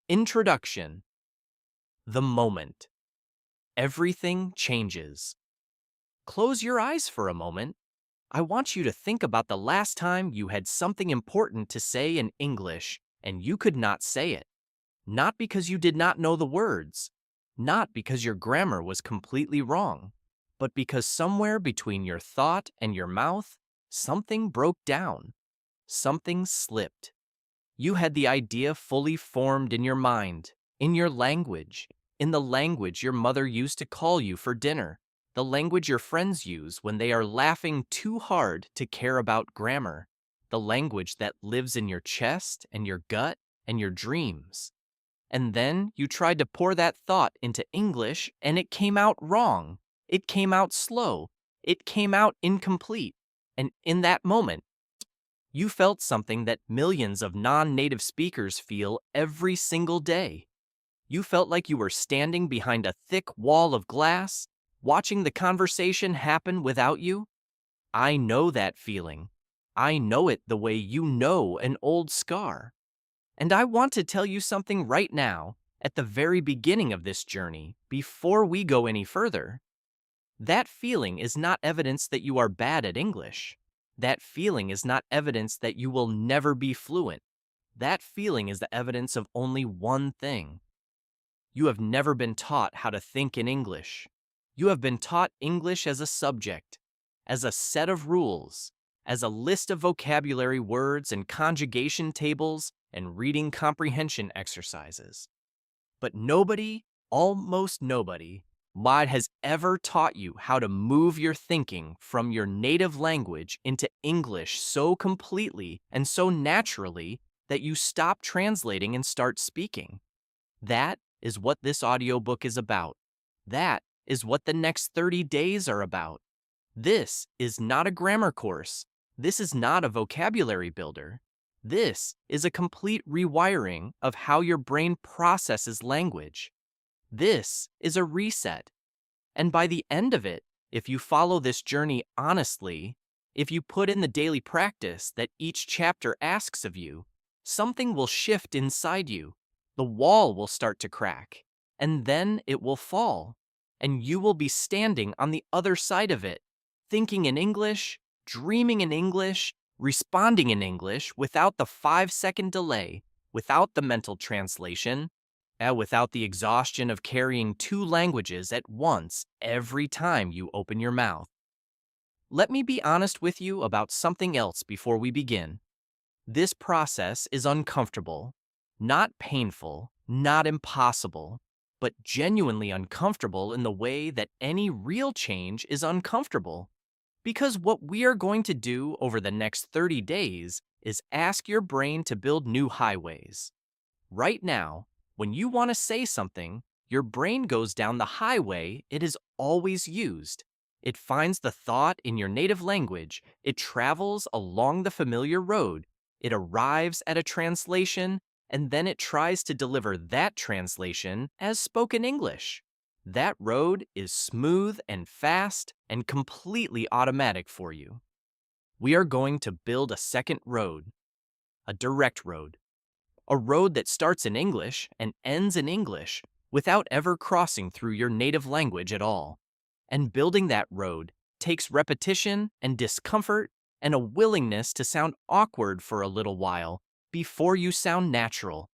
Introduction. The moment. Everything changes. Close your eyes for a moment. I want you to think about the last time you had something important to say in English and you could not say it. Not because you did not know the words, not because your grammar was completely wrong, but because somewhere between your thought and your mouth, something broke down. Something slipped. You had the idea fully formed in your mind, in your language, in the language your mother used to call you for dinner, the language your friends use when they are laughing too hard to care about grammar, the language that lives in your chest and your gut and your dreams. And then you tried to pour that thought into English and it came out wrong. It came out slow. It came out incomplete. And in that moment, you felt something that millions of non-native speakers feel every single day. You felt like you were standing behind a thick wall of glass, watching the conversation happen without you. I know that feeling. I know it the way you know an old scar. And I want to tell you something right now, at the very beginning of this journey, before we go any further. That feeling is not evidence that you are bad at English. That feeling is not evidence that you will never be fluent. That feeling is the evidence of only one thing. You have never been taught how to think in English. You have been taught English as a subject, as a set of rules, as a list of vocabulary words and conjugation tables and reading comprehension exercises. But nobody, almost nobody, has ever taught you how to move your thinking from your native language into English so completely and so naturally that you stop translating and start speaking. That is what this audiobook is about. That is what the next 30 days are about. This is not a grammar course. This is not a vocabulary builder. This is a complete rewiring of how your brain processes language. This is a reset. And by the end of it, if you follow this journey honestly, if you put in the daily practice that each chapter asks of you, something will shift inside you. The wall will start to crack, and then it will fall, and you will be standing on the other side of it, thinking in English, dreaming in English, responding in English without the 5-second delay, without the mental translation, without the exhaustion of carrying two languages at once every time you open your mouth. Let me be honest with you about something else before we begin. This process is uncomfortable, not painful, not impossible, but genuinely uncomfortable in the way that any real change is uncomfortable. Because what we are going to do over the next 30 days is ask your brain to build new highways. Right now, when you want to say something, your brain goes down the highway it has always used. It finds the thought in your native language. It travels along the familiar road. It arrives at a translation, and then it tries to deliver that translation as spoken English. That road is smooth and fast and completely automatic for you. We are going to build a second road, a direct road. A road that starts in English and ends in English without ever crossing through your native language at all. And building that road takes repetition and discomfort and a willingness to sound awkward for a little while before you sound natural.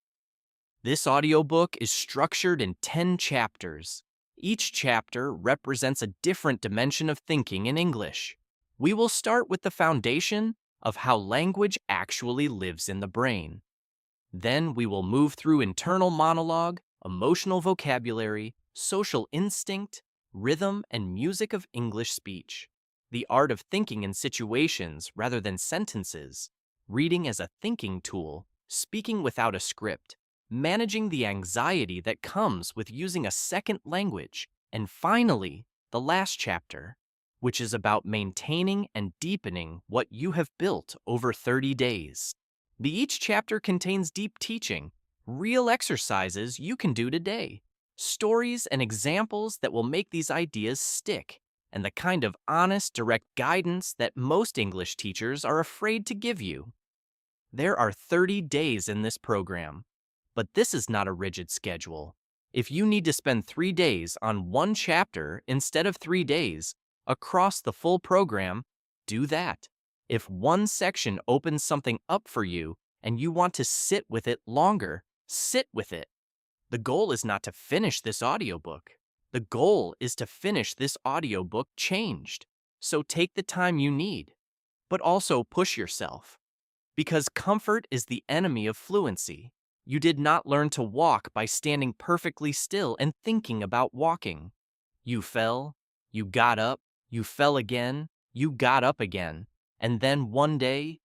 This audiobook is structured in 10 chapters. Each chapter represents a different dimension of thinking in English. We will start with the foundation of how language actually lives in the brain. Then we will move through internal monologue, emotional vocabulary, social instinct, rhythm, and music of English speech. The art of thinking in situations rather than sentences, reading as a thinking tool, speaking without a script, managing the anxiety that comes with using a second language, and finally, the last chapter, which is about maintaining and deepening what you have built over 30 days. Each chapter contains deep teaching, real exercises you can do today, stories and examples that will make these ideas stick, and the kind of honest, direct guidance that most English teachers are afraid to give you. There are 30 days in this program. But this is not a rigid schedule. If you need to spend 3 days on one chapter instead of 3 days across the full program, do that. If one section opens something up for you and you want to sit with it longer, sit with it. The goal is not to finish this audiobook. The goal is to finish this audiobook changed. So take the time you need, but also push yourself. Because comfort is the enemy of fluency. You did not learn to walk by standing perfectly still and thinking about walking. You fell, you got up, you fell again, you got up again, and then one day,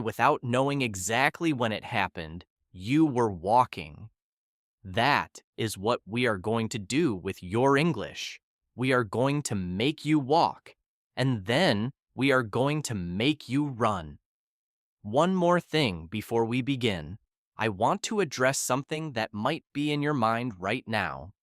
without knowing exactly when it happened, you were walking. That is what we are going to do with your English. We are going to make you walk, and then we are going to make you run. One more thing before we begin. I want to address something that might be in your mind right now.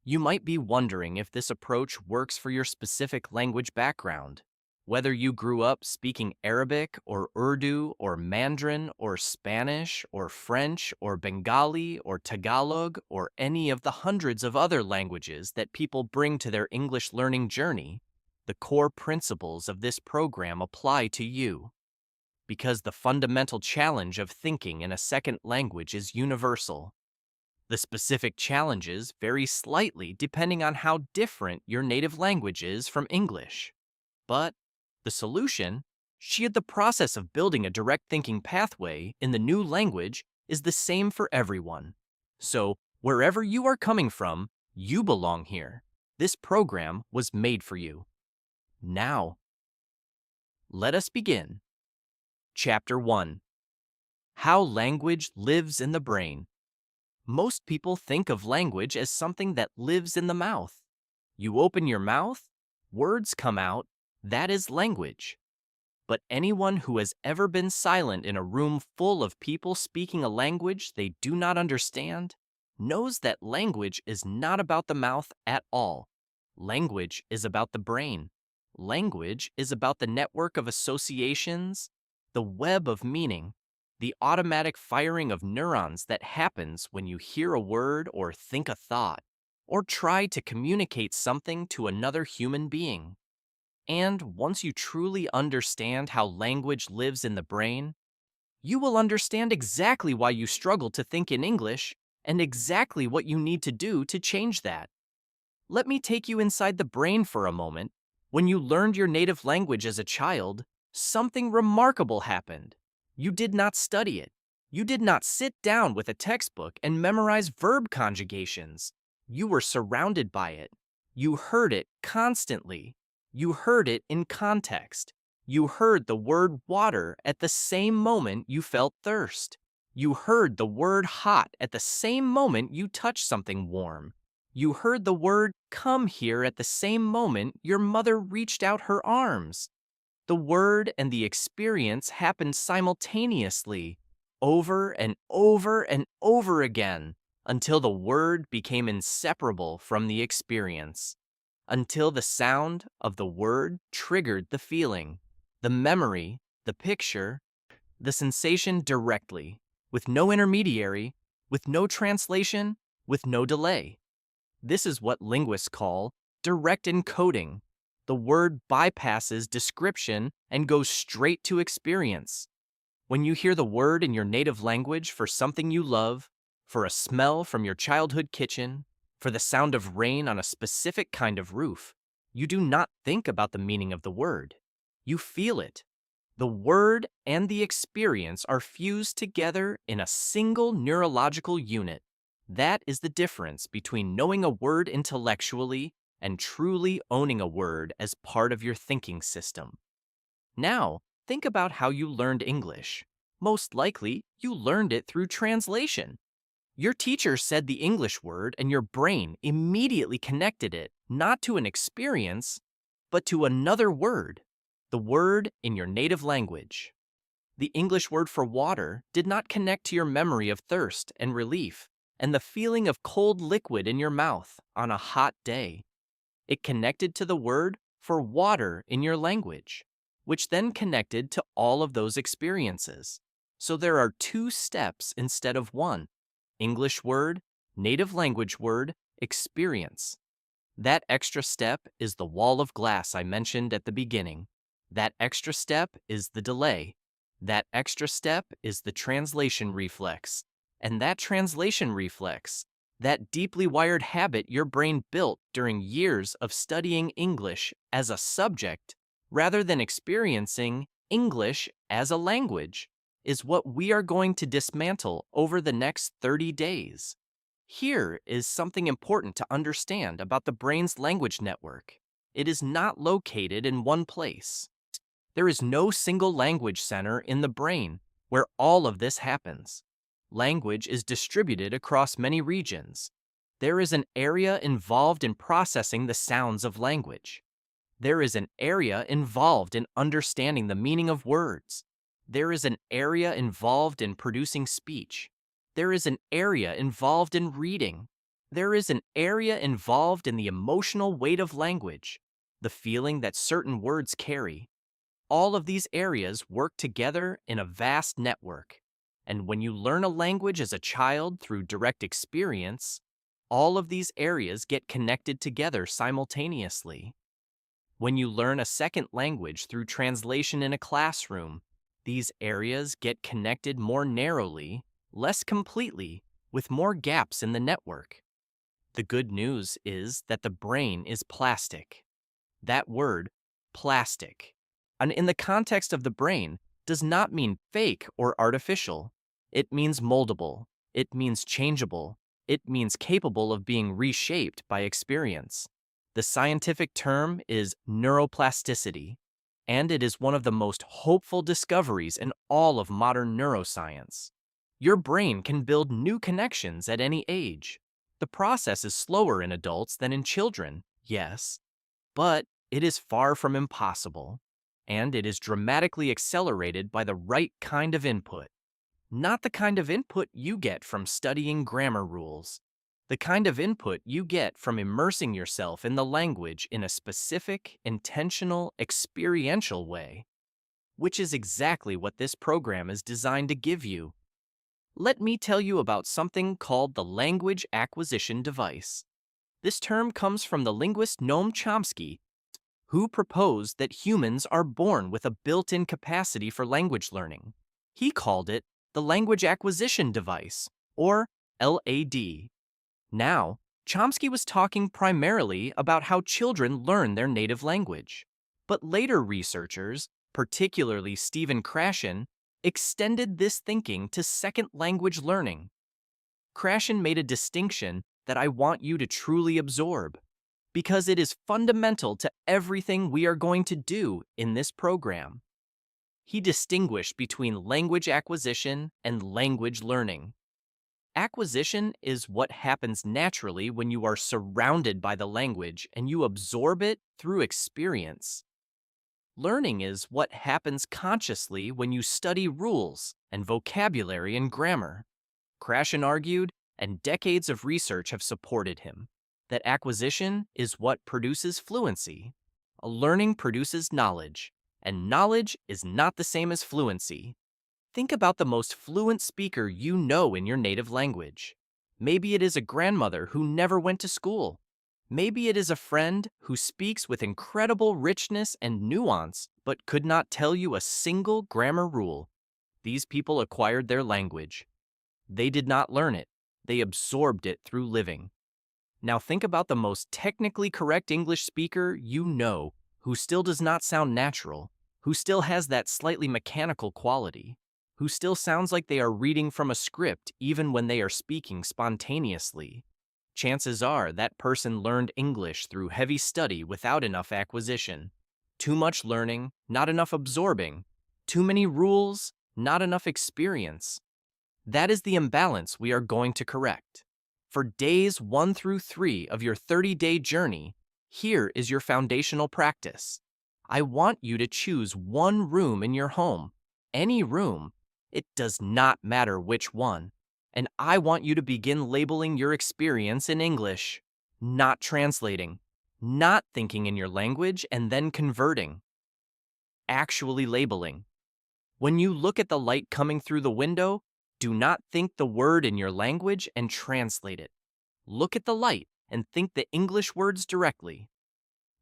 You might be wondering if this approach works for your specific language background. Whether you grew up speaking Arabic or Urdu or Mandarin or Spanish or French or Bengali or Tagalog or any of the hundreds of other languages that people bring to their English learning journey, the core principles of this program apply to you. Because the fundamental challenge of thinking in a second language is universal. The specific challenges vary slightly depending on how different your native language is from English. But the solution, the process of building a direct thinking pathway in the new language is the same for everyone. So, wherever you are coming from, you belong here. This program was made for you. Now, let us begin. Chapter 1. How language lives in the brain. Most people think of language as something that lives in the mouth. You open your mouth, words come out, that is language. But anyone who has ever been silent in a room full of people speaking a language they do not understand knows that language is not about the mouth at all. Language is about the brain. Language is about the network of associations, the web of meaning, the automatic firing of neurons that happens when you hear a word or think a thought, or try to communicate something to another human being. And once you truly understand how language lives in the brain, you will understand exactly why you struggle to think in English and exactly what you need to do to change that. Let me take you inside the brain for a moment. When you learned your native language as a child, something remarkable happened. You did not study it. You did not sit down with a textbook and memorize verb conjugations. You were surrounded by it. You heard it constantly. You heard it in context. You heard the word water at the same moment you felt thirst. You heard the word hot at the same moment you touched something warm. You heard the word come here at the same moment your mother reached out her arms. The word and the experience happened simultaneously, over and over and over again, until the word became inseparable from the experience. Until the sound of the word triggered the feeling, the memory, the picture, the sensation directly, with no intermediary, with no translation, with no delay. This is what linguists call direct encoding. The word bypasses description and goes straight to experience. When you hear the word in your native language for something you love, for a smell from your childhood kitchen, for the sound of rain on a specific kind of roof, you do not think about the meaning of the word. You feel it. The word and the experience are fused together in a single neurological unit. That is the difference between knowing a word intellectually and truly owning a word as part of your thinking system. Now, think about how you learned English. Most likely, you learned it through translation. Your teacher said the English word and your brain immediately connected it not to an experience, but to another word, the word in your native language. The English word for water did not connect to your memory of thirst and relief and the feeling of cold liquid in your mouth on a hot day. It connected to the word for water in your language, which then connected to all of those experiences. So there are 2 steps instead of 1. English word, native language word, experience. That extra step is the wall of glass I mentioned at the beginning. That extra step is the delay. That extra step is the translation reflex. And that translation reflex, that deeply wired habit your brain built during years of studying English as a subject rather than experiencing English as a language, is what we are going to dismantle over the next 30 days. Here is something important to understand about the brain's language network. It is not located in one place. There is no single language center in the brain where all of this happens. Language is distributed across many regions. There is an area involved in processing the sounds of language. There is an area involved in understanding the meaning of words. There is an area involved in producing speech. There is an area involved in reading. There is an area involved in the emotional weight of language, the feeling that certain words carry. All of these areas work together in a vast network. And when you learn a language as a child through direct experience, all of these areas get connected together simultaneously. When you learn a second language through translation in a classroom, these areas get connected more narrowly, less completely, with more gaps in the network. The good news is that the brain is plastic. That word, plastic, and in the context of the brain, does not mean fake or artificial. It means moldable. It means changeable. It means capable of being reshaped by experience. The scientific term is neuroplasticity, and it is one of the most hopeful discoveries in all of modern neuroscience. Your brain can build new connections at any age. The process is slower in adults than in children, yes, but it is far from impossible, and it is dramatically accelerated by the right kind of input. Not the kind of input you get from studying grammar rules. The kind of input you get from immersing yourself in the language in a specific, intentional, experiential way, which is exactly what this program is designed to give you. Let me tell you about something called the language acquisition device. This term comes from the linguist Noam Chomsky, who proposed that humans are born with a built-in capacity for language learning. He called it the language acquisition device, or LAD. Now, Chomsky was talking primarily about how children learn their native language. But later researchers, particularly Stephen Krashen, extended this thinking to second language learning. Krashen made a distinction that I want you to truly absorb, because it is fundamental to everything we are going to do in this program. He distinguished between language acquisition and language learning. Acquisition is what happens naturally when you are surrounded by the language and you absorb it through experience. Learning is what happens consciously when you study rules and vocabulary and grammar. Krashen argued, and decades of research have supported him, that acquisition is what produces fluency. Learning produces knowledge, and knowledge is not the same as fluency. Think about the most fluent speaker you know in your native language. Maybe it is a grandmother who never went to school. Maybe it is a friend who speaks with incredible richness and nuance but could not tell you a single grammar rule. These people acquired their language. They did not learn it. They absorbed it through living. Now think about the most technically correct English speaker you know who still does not sound natural, who still has that slightly mechanical quality, who still sounds like they are reading from a script even when they are speaking spontaneously. Chances are that person learned English through heavy study without enough acquisition. Too much learning, not enough absorbing. Too many rules, not enough experience. That is the imbalance we are going to correct. For days 1 through 3 of your 30-day journey, here is your foundational practice. I want you to choose one room in your home, any room. It does not matter which one. And I want you to begin labeling your experience in English, not translating, not thinking in your language and then converting. Actually labeling. When you look at the light coming through the window, Do not think the word in your language and translate it. Look at the light and think the English words directly.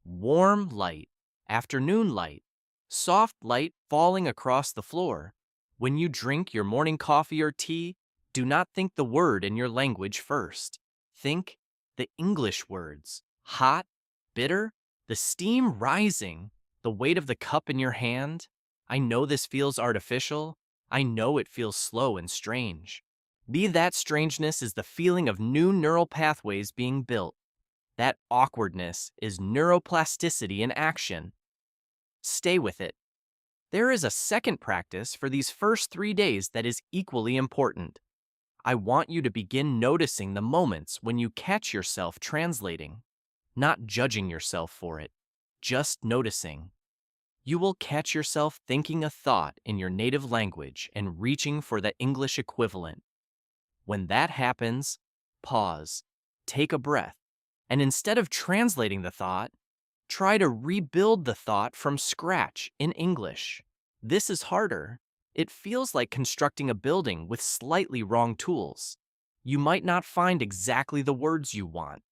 Warm light, afternoon light, soft light falling across the floor. When you drink your morning coffee or tea, do not think the word in your language first. Think the English words. Hot, bitter, the steam rising, the weight of the cup in your hand. I know this feels artificial. I know it feels slow and strange. Be that strangeness is the feeling of new neural pathways being built. That awkwardness is neuroplasticity in action. Stay with it. There is a second practice for these first 3 days that is equally important. I want you to begin noticing the moments when you catch yourself translating, not judging yourself for it, just noticing. You will catch yourself thinking a thought in your native language and reaching for the English equivalent. When that happens, pause, take a breath, and instead of translating the thought, try to rebuild the thought from scratch in English. This is harder. It feels like constructing a building with slightly wrong tools. You might not find exactly the words you want.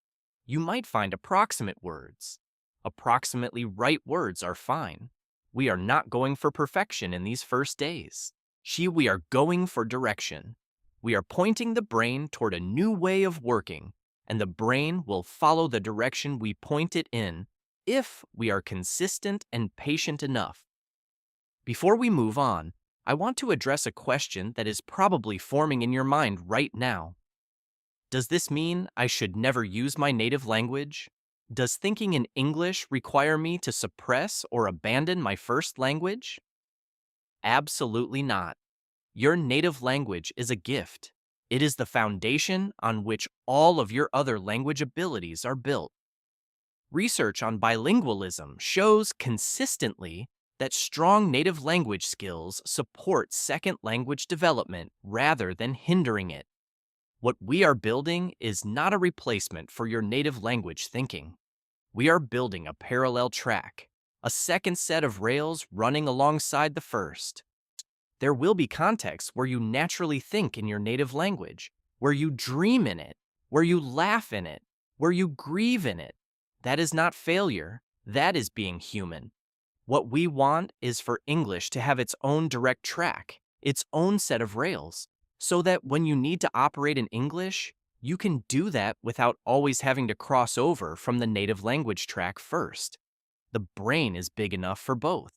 You might find approximate words. Approximately right words are fine. We are not going for perfection in these first days. We are going for direction. We are pointing the brain toward a new way of working, and the brain will follow the direction we point it in if we are consistent and patient enough. Before we move on, I want to address a question that is probably forming in your mind right now. Does this mean I should never use my native language? Does thinking in English require me to suppress or abandon my first language? Absolutely not. Your native language is a gift. It is the foundation on which all of your other language abilities are built. Research on bilingualism shows consistently that strong native language skills support second language development rather than hindering it. What we are building is not a replacement for your native language thinking. We are building a parallel track, a second set of rails running alongside the first. There will be contexts where you naturally think in your native language, where you dream in it, where you laugh in it, where you grieve in it. That is not failure. That is being human. What we want is for English to have its own direct track, its own set of rails, so that when you need to operate in English, you can do that without always having to cross over from the native language track first. The brain is big enough for both.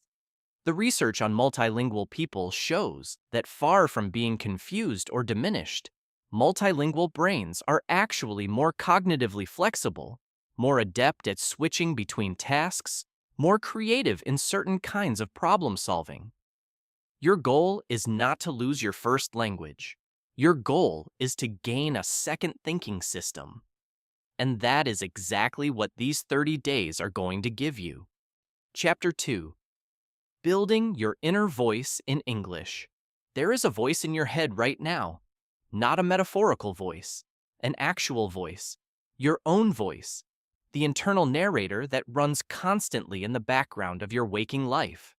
The research on multilingual people shows that far from being confused or diminished, multilingual brains are actually more cognitively flexible, more adept at switching between tasks, more creative in certain kinds of problem solving. Your goal is not to lose your first language. Your goal is to gain a second thinking system. And that is exactly what these 30 days are going to give you. Chapter 2. Building your inner voice in English. There is a voice in your head right now, not a metaphorical voice, an actual voice, your own voice, the internal narrator that runs constantly in the background of your waking life.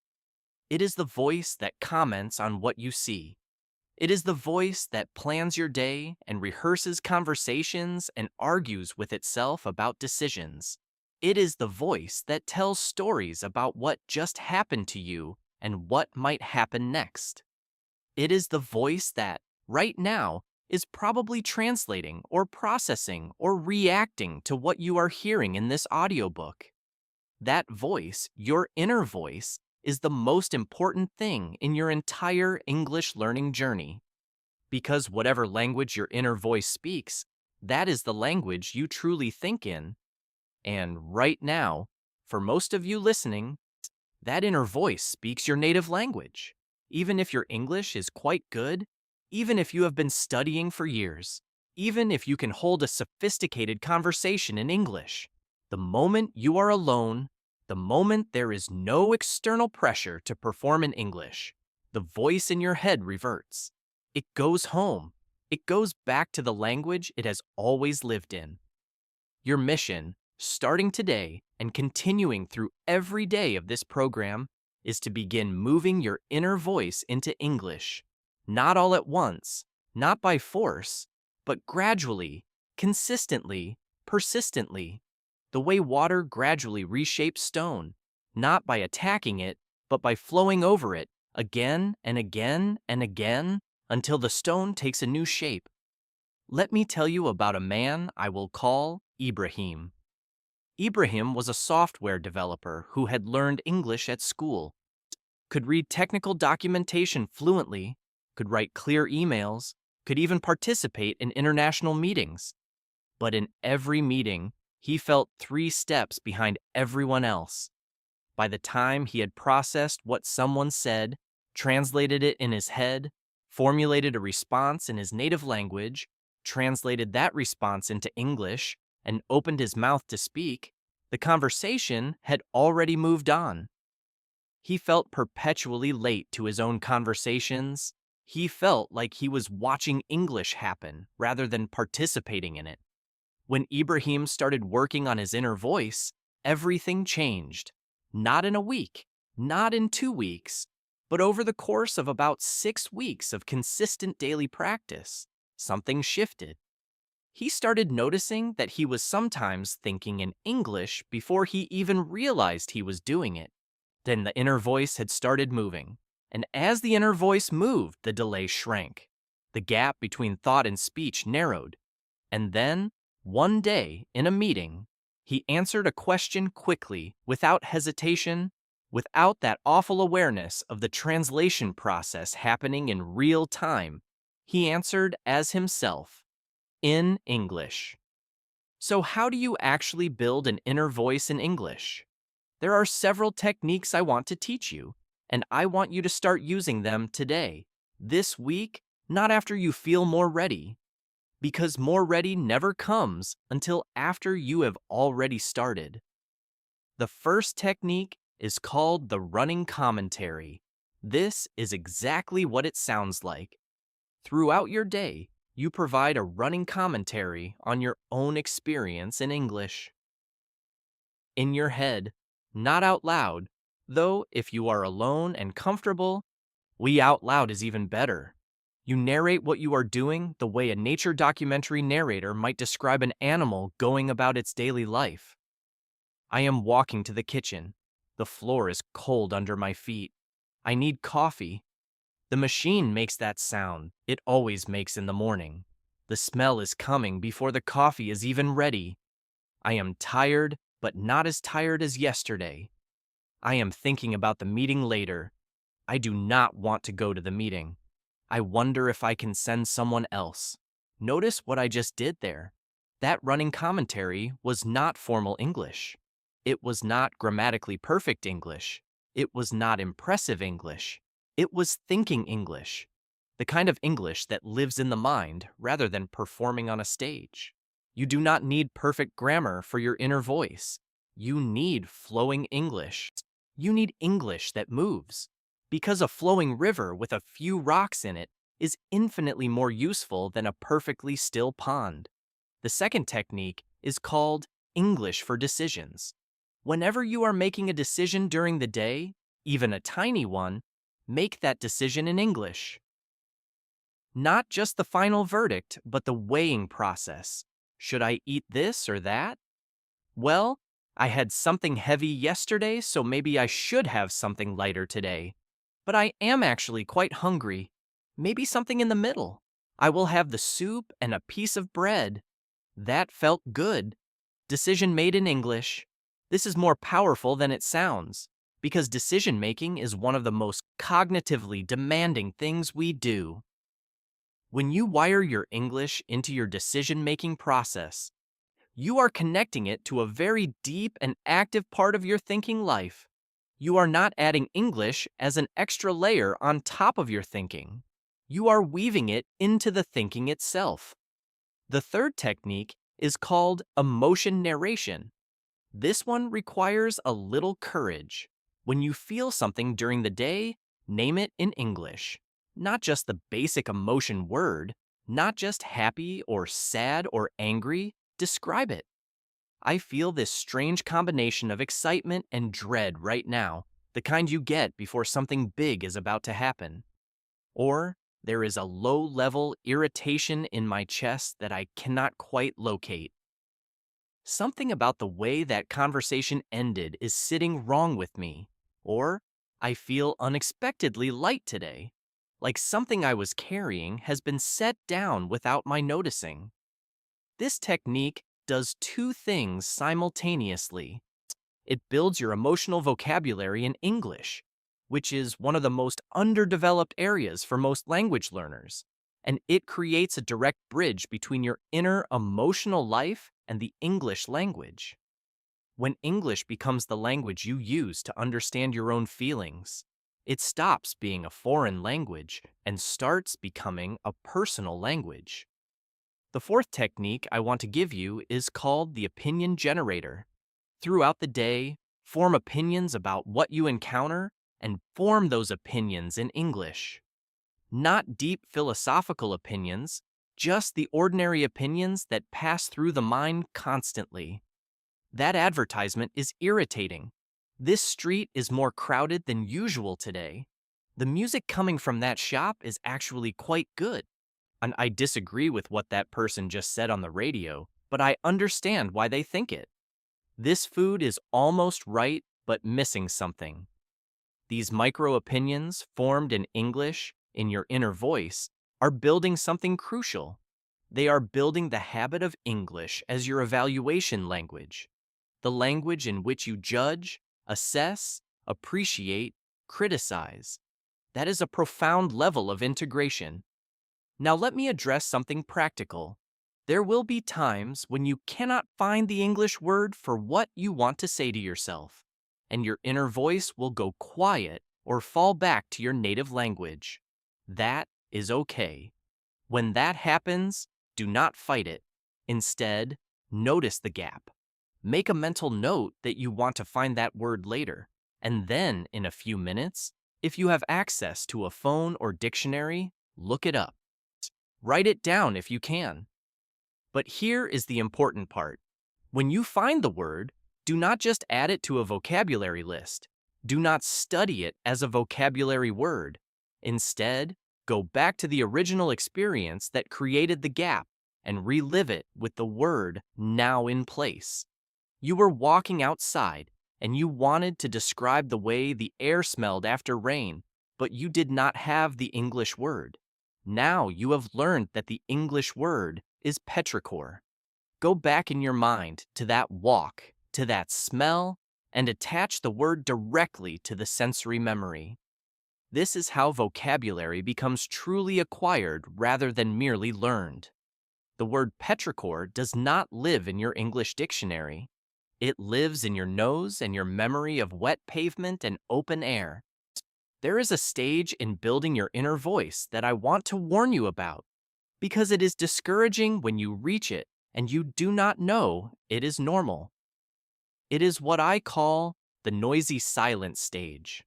It is the voice that comments on what you see. It is the voice that plans your day and rehearses conversations and argues with itself about decisions. It is the voice that tells stories about what just happened to you and what might happen next. It is the voice that, right now, is probably translating or processing or reacting to what you are hearing in this audiobook. That voice, your inner voice, is the most important thing in your entire English learning journey. Because whatever language your inner voice speaks, that is the language you truly think in. And right now, for most of you listening, that inner voice speaks your native language. Even if your English is quite good, even if you have been studying for years, even if you can hold a sophisticated conversation in English, the moment you are alone, the moment there is no external pressure to perform in English, the voice in your head reverts. It goes home. It goes back to the language it has always lived in. Your mission, starting today and continuing through every day of this program, is to begin moving your inner voice into English. Not all at once, not by force, but gradually, consistently, persistently, the way water gradually reshapes stone, not by attacking it, but by flowing over it again and again and again until the stone takes a new shape. Let me tell you about a man I will call Ibrahim. Ibrahim was a software developer who had learned English at school, could read technical documentation fluently, could write clear emails, could even participate in international meetings. But in every meeting, he felt 3 steps behind everyone else. By the time he had processed what someone said, translated it in his head, formulated a response in his native language, translated that response into English, and opened his mouth to speak, the conversation had already moved on. He felt perpetually late to his own conversations. He felt like he was watching English happen rather than participating in it. When Ibrahim started working on his inner voice, everything changed. Not in a week, not in 2 weeks, but over the course of about 6 weeks of consistent daily practice, something shifted. He started noticing that he was sometimes thinking in English before he even realized he was doing it. Then the inner voice had started moving, and as the inner voice moved, the delay shrank. The gap between thought and speech narrowed. And then, one day, in a meeting, he answered a question quickly, without hesitation, without that awful awareness of the translation process happening in real time. He answered as himself, in English. So how do you actually build an inner voice in English? There are several techniques I want to teach you, and I want you to start using them today, this week, not after you feel more ready. Because more ready never comes until after you have already started. The first technique is called the running commentary. This is exactly what it sounds like. Throughout your day, you provide a running commentary on your own experience in English. In your head, not out loud, though if you are alone and comfortable, out loud is even better. You narrate what you are doing the way a nature documentary narrator might describe an animal going about its daily life. I am walking to the kitchen. The floor is cold under my feet. I need coffee. The machine makes that sound it always makes in the morning. The smell is coming before the coffee is even ready. I am tired, but not as tired as yesterday. I am thinking about the meeting later. I do not want to go to the meeting. I wonder if I can send someone else. Notice what I just did there. That running commentary was not formal English. It was not grammatically perfect English. It was not impressive English. It was thinking English. The kind of English that lives in the mind rather than performing on a stage. You do not need perfect grammar for your inner voice. You need flowing English. You need English that moves. Because a flowing river with a few rocks in it is infinitely more useful than a perfectly still pond. The second technique is called English for decisions. Whenever you are making a decision during the day, even a tiny one, make that decision in English. Not just the final verdict, but the weighing process. Should I eat this or that? Well, I had something heavy yesterday, so maybe I should have something lighter today. But I am actually quite hungry. Maybe something in the middle. I will have the soup and a piece of bread. That felt good. Decision made in English. This is more powerful than it sounds, because decision making is one of the most cognitively demanding things we do. When you wire your English into your decision making process, you are connecting it to a very deep and active part of your thinking life. You are not adding English as an extra layer on top of your thinking. You are weaving it into the thinking itself. The third technique is called emotion narration. This one requires a little courage. When you feel something during the day, name it in English. Not just the basic emotion word, not just happy or sad or angry, describe it. I feel this strange combination of excitement and dread right now, the kind you get before something big is about to happen. Or there is a low-level irritation in my chest that I cannot quite locate. Something about the way that conversation ended is sitting wrong with me. Or I feel unexpectedly light today, like something I was carrying has been set down without my noticing. This technique does two things simultaneously. It builds your emotional vocabulary in English, which is one of the most underdeveloped areas for most language learners, and it creates a direct bridge between your inner emotional life and the English language. When English becomes the language you use to understand your own feelings, it stops being a foreign language and starts becoming a personal language. The fourth technique I want to give you is called the opinion generator. Throughout the day, form opinions about what you encounter and form those opinions in English. Not deep philosophical opinions, just the ordinary opinions that pass through the mind constantly. That advertisement is irritating. This street is more crowded than usual today. The music coming from that shop is actually quite good. And I disagree with what that person just said on the radio, but I understand why they think it. This food is almost right, but missing something. These micro opinions, formed in English, in your inner voice, are building something crucial. They are building the habit of English as your evaluation language, the language in which you judge, assess, appreciate, criticize. That is a profound level of integration. Now let me address something practical. There will be times when you cannot find the English word for what you want to say to yourself, and your inner voice will go quiet or fall back to your native language. That is okay. When that happens, do not fight it. Instead, notice the gap. Make a mental note that you want to find that word later, and then, in a few minutes, if you have access to a phone or dictionary, look it up. Write it down if you can. But here is the important part. When you find the word, do not just add it to a vocabulary list. Do not study it as a vocabulary word. Instead, go back to the original experience that created the gap and relive it with the word now in place. You were walking outside and you wanted to describe the way the air smelled after rain, but you did not have the English word. Now you have learned that the English word is petrichor. Go back in your mind to that walk, to that smell, and attach the word directly to the sensory memory. This is how vocabulary becomes truly acquired rather than merely learned. The word petrichor does not live in your English dictionary. It lives in your nose and your memory of wet pavement and open air. There is a stage in building your inner voice that I want to warn you about, because it is discouraging when you reach it and you do not know it is normal. It is what I call the noisy silence stage.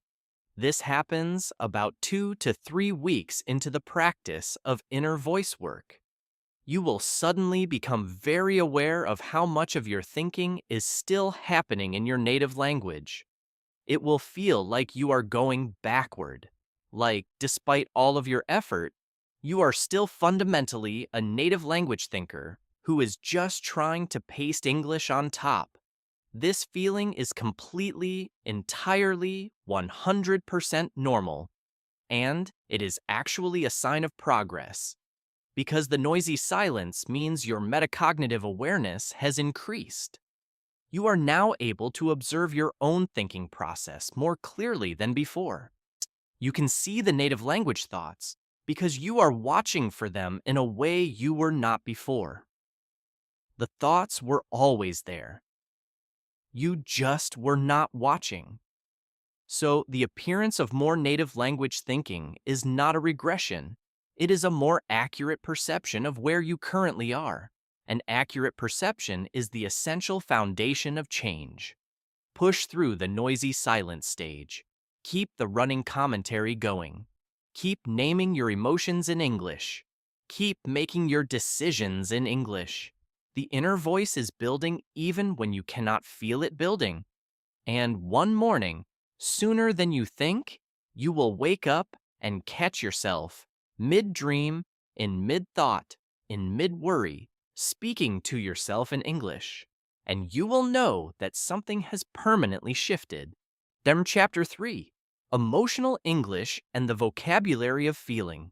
This happens about 2 to 3 weeks into the practice of inner voice work. You will suddenly become very aware of how much of your thinking is still happening in your native language. It will feel like you are going backward, like, despite all of your effort, you are still fundamentally a native language thinker who is just trying to paste English on top. This feeling is completely, entirely, 100% normal, and it is actually a sign of progress, because the noisy silence means your metacognitive awareness has increased. You are now able to observe your own thinking process more clearly than before. You can see the native language thoughts because you are watching for them in a way you were not before. The thoughts were always there. You just were not watching. So the appearance of more native language thinking is not a regression. It is a more accurate perception of where you currently are. An accurate perception is the essential foundation of change. Push through the noisy silence stage. Keep the running commentary going. Keep naming your emotions in English. Keep making your decisions in English. The inner voice is building even when you cannot feel it building. And one morning, sooner than you think, you will wake up and catch yourself mid-dream, in mid-thought, in mid-worry, speaking to yourself in English, and you will know that something has permanently shifted. Then Chapter 3, Emotional English and the Vocabulary of Feeling.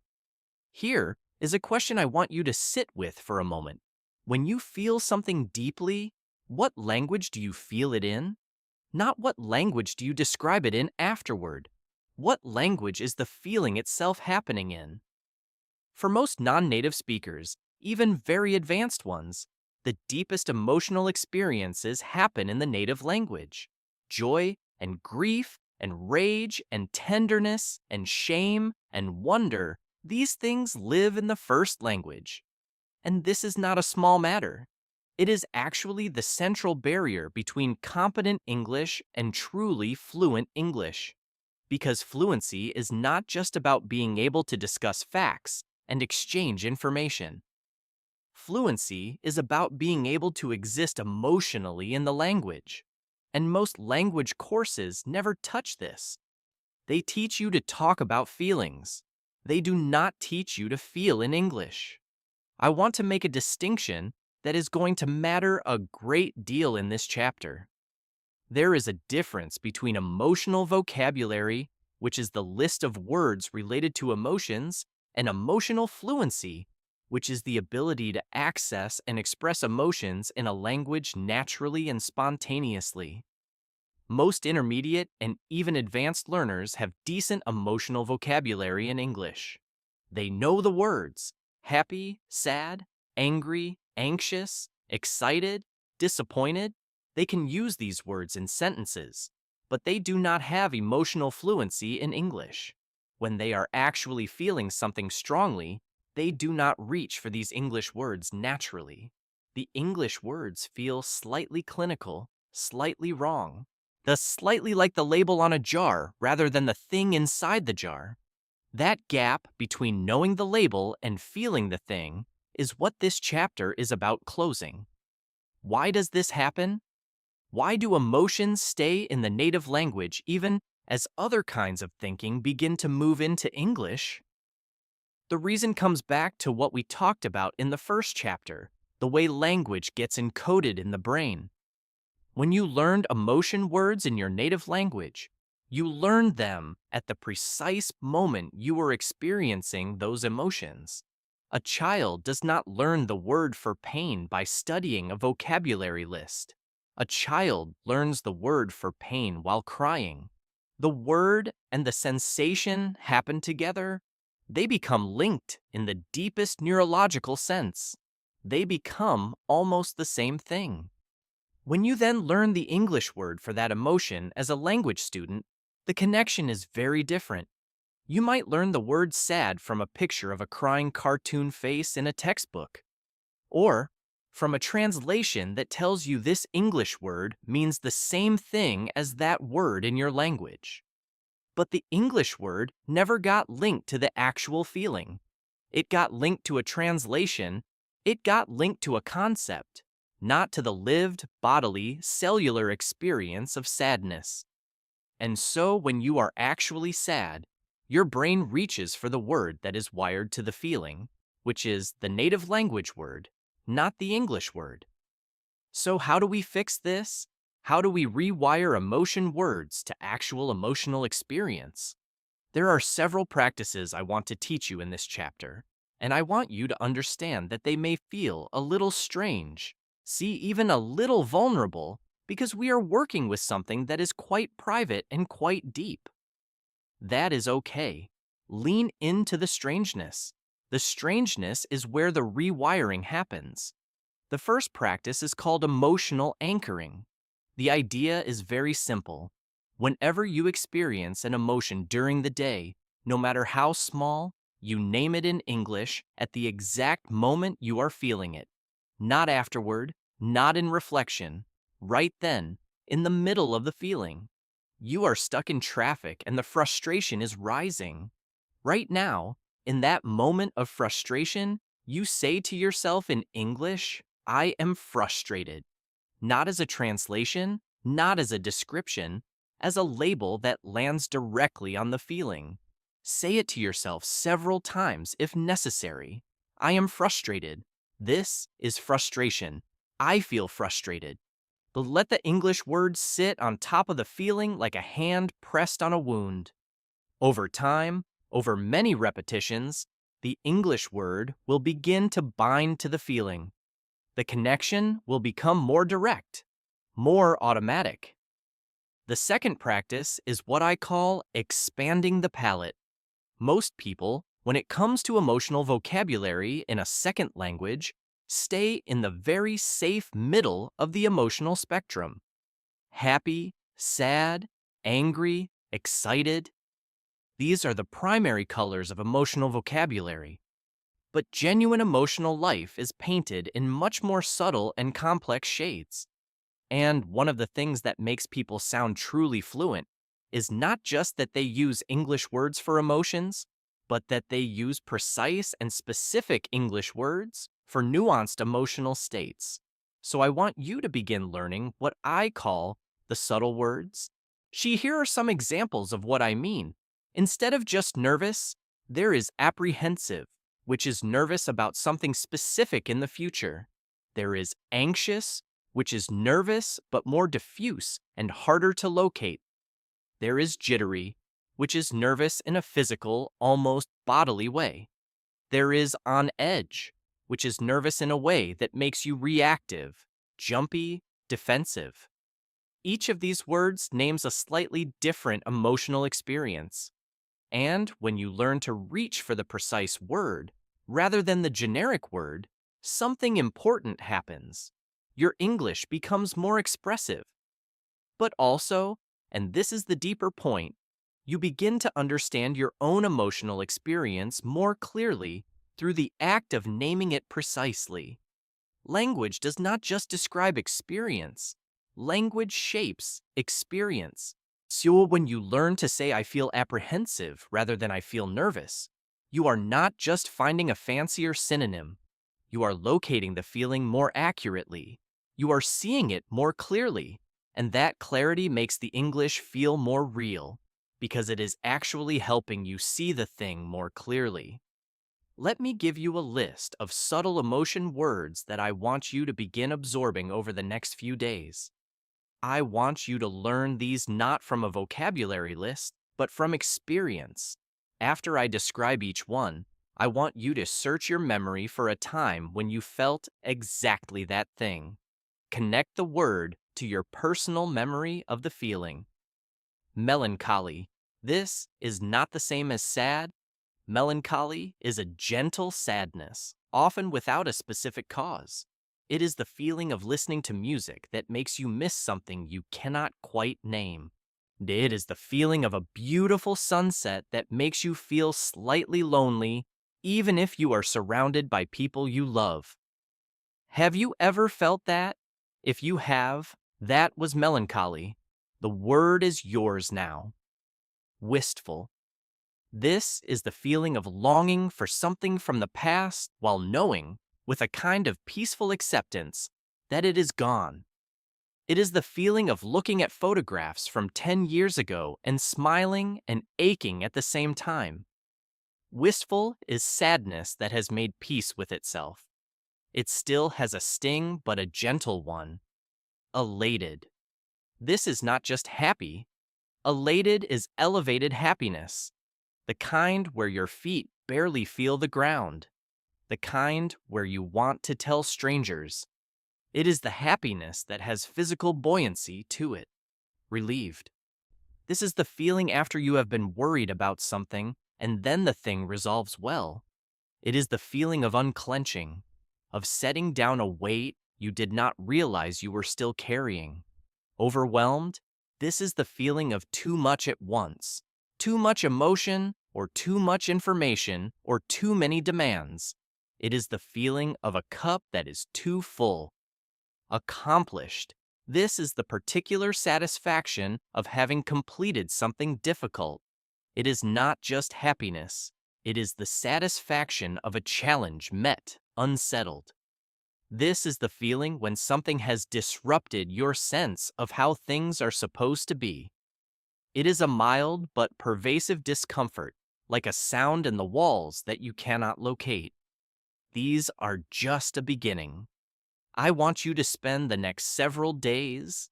Here is a question I want you to sit with for a moment. When you feel something deeply, what language do you feel it in? Not what language do you describe it in afterward. What language is the feeling itself happening in? For most non-native speakers, even very advanced ones, the deepest emotional experiences happen in the native language. Joy and grief and rage and tenderness and shame and wonder, these things live in the first language. And this is not a small matter. It is actually the central barrier between competent English and truly fluent English. Because fluency is not just about being able to discuss facts and exchange information. Fluency is about being able to exist emotionally in the language. And most language courses never touch this. They teach you to talk about feelings. They do not teach you to feel in English. I want to make a distinction that is going to matter a great deal in this chapter. There is a difference between emotional vocabulary, which is the list of words related to emotions, and emotional fluency, which is the ability to access and express emotions in a language naturally and spontaneously. Most intermediate and even advanced learners have decent emotional vocabulary in English. They know the words happy, sad, angry, anxious, excited, disappointed. They can use these words in sentences, but they do not have emotional fluency in English. When they are actually feeling something strongly, they do not reach for these English words naturally. The English words feel slightly clinical, slightly wrong, thus slightly like the label on a jar rather than the thing inside the jar. That gap between knowing the label and feeling the thing is what this chapter is about closing. Why does this happen? Why do emotions stay in the native language even as other kinds of thinking begin to move into English? The reason comes back to what we talked about in the first chapter, the way language gets encoded in the brain. When you learned emotion words in your native language, you learned them at the precise moment you were experiencing those emotions. A child does not learn the word for pain by studying a vocabulary list. A child learns the word for pain while crying. The word and the sensation happen together. They become linked in the deepest neurological sense. They become almost the same thing. When you then learn the English word for that emotion as a language student, the connection is very different. You might learn the word sad from a picture of a crying cartoon face in a textbook, or from a translation that tells you this English word means the same thing as that word in your language. But the English word never got linked to the actual feeling. It got linked to a translation. It got linked to a concept, not to the lived, bodily, cellular experience of sadness. And so when you are actually sad, your brain reaches for the word that is wired to the feeling, which is the native language word, not the English word. So how do we fix this? How do we rewire emotion words to actual emotional experience? There are several practices I want to teach you in this chapter, and I want you to understand that they may feel a little strange, see even a little vulnerable, because we are working with something that is quite private and quite deep. That is okay. Lean into the strangeness. The strangeness is where the rewiring happens. The first practice is called emotional anchoring. The idea is very simple. Whenever you experience an emotion during the day, no matter how small, you name it in English at the exact moment you are feeling it. Not afterward, not in reflection, right then, in the middle of the feeling. You are stuck in traffic and the frustration is rising. Right now, in that moment of frustration, you say to yourself in English, I am frustrated. Not as a translation, not as a description, as a label that lands directly on the feeling. Say it to yourself several times if necessary. I am frustrated. This is frustration. I feel frustrated. But let the English word sit on top of the feeling like a hand pressed on a wound. Over time, over many repetitions, the English word will begin to bind to the feeling. The connection will become more direct, more automatic. The second practice is what I call expanding the palette. Most people, when it comes to emotional vocabulary in a second language, stay in the very safe middle of the emotional spectrum. Happy, sad, angry, excited. These are the primary colors of emotional vocabulary. But genuine emotional life is painted in much more subtle and complex shades. And one of the things that makes people sound truly fluent is not just that they use English words for emotions, but that they use precise and specific English words for nuanced emotional states. So I want you to begin learning what I call the subtle words. Here are some examples of what I mean. Instead of just nervous, there is apprehensive, which is nervous about something specific in the future. There is anxious, which is nervous but more diffuse and harder to locate. There is jittery, which is nervous in a physical, almost bodily way. There is on edge, which is nervous in a way that makes you reactive, jumpy, defensive. Each of these words names a slightly different emotional experience. And when you learn to reach for the precise word, rather than the generic word, something important happens. Your English becomes more expressive. But also, and this is the deeper point, you begin to understand your own emotional experience more clearly through the act of naming it precisely. Language does not just describe experience. Language shapes experience. So when you learn to say I feel apprehensive rather than I feel nervous, you are not just finding a fancier synonym. You are locating the feeling more accurately. You are seeing it more clearly. And that clarity makes the English feel more real, because it is actually helping you see the thing more clearly. Let me give you a list of subtle emotion words that I want you to begin absorbing over the next few days. I want you to learn these not from a vocabulary list, but from experience. After I describe each one, I want you to search your memory for a time when you felt exactly that thing. Connect the word to your personal memory of the feeling. Melancholy. This is not the same as sad. Melancholy is a gentle sadness, often without a specific cause. It is the feeling of listening to music that makes you miss something you cannot quite name. It is the feeling of a beautiful sunset that makes you feel slightly lonely, even if you are surrounded by people you love. Have you ever felt that? If you have, that was melancholy. The word is yours now. Wistful. This is the feeling of longing for something from the past while knowing, with a kind of peaceful acceptance, that it is gone. It is the feeling of looking at photographs from 10 years ago and smiling and aching at the same time. Wistful is sadness that has made peace with itself. It still has a sting, but a gentle one. Elated. This is not just happy. Elated is elevated happiness. The kind where your feet barely feel the ground. The kind where you want to tell strangers. It is the happiness that has physical buoyancy to it. Relieved. This is the feeling after you have been worried about something and then the thing resolves well. It is the feeling of unclenching, of setting down a weight you did not realize you were still carrying. Overwhelmed? This is the feeling of too much at once. Too much emotion, or too much information, or too many demands. It is the feeling of a cup that is too full. Accomplished. This is the particular satisfaction of having completed something difficult. It is not just happiness. It is the satisfaction of a challenge met, unsettled. This is the feeling when something has disrupted your sense of how things are supposed to be. It is a mild but pervasive discomfort, like a sound in the walls that you cannot locate. These are just a beginning. I want you to spend the next several days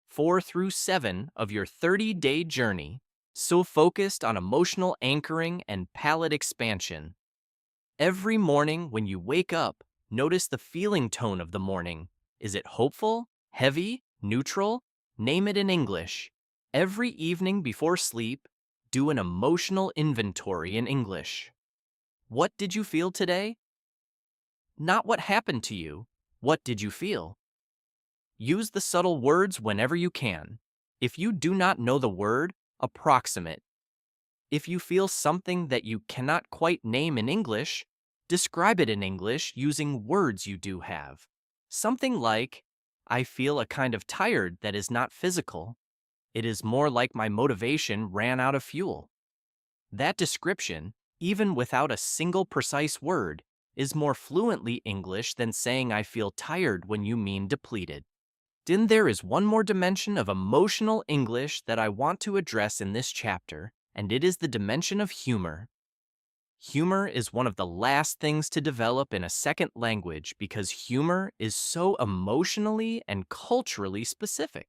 4 through 7 of your 30-day journey, so focused on emotional anchoring and palate expansion. Every morning when you wake up, notice the feeling tone of the morning. Is it hopeful, heavy, neutral? Name it in English. Every evening before sleep, do an emotional inventory in English. What did you feel today? Not what happened to you. What did you feel? Use the subtle words whenever you can. If you do not know the word, approximate. If you feel something that you cannot quite name in English, describe it in English using words you do have. Something like, I feel a kind of tired that is not physical. It is more like my motivation ran out of fuel. That description, even without a single precise word, is more fluently English than saying I feel tired when you mean depleted. Then there is one more dimension of emotional English that I want to address in this chapter, and it is the dimension of humor. Humor is one of the last things to develop in a second language because humor is so emotionally and culturally specific.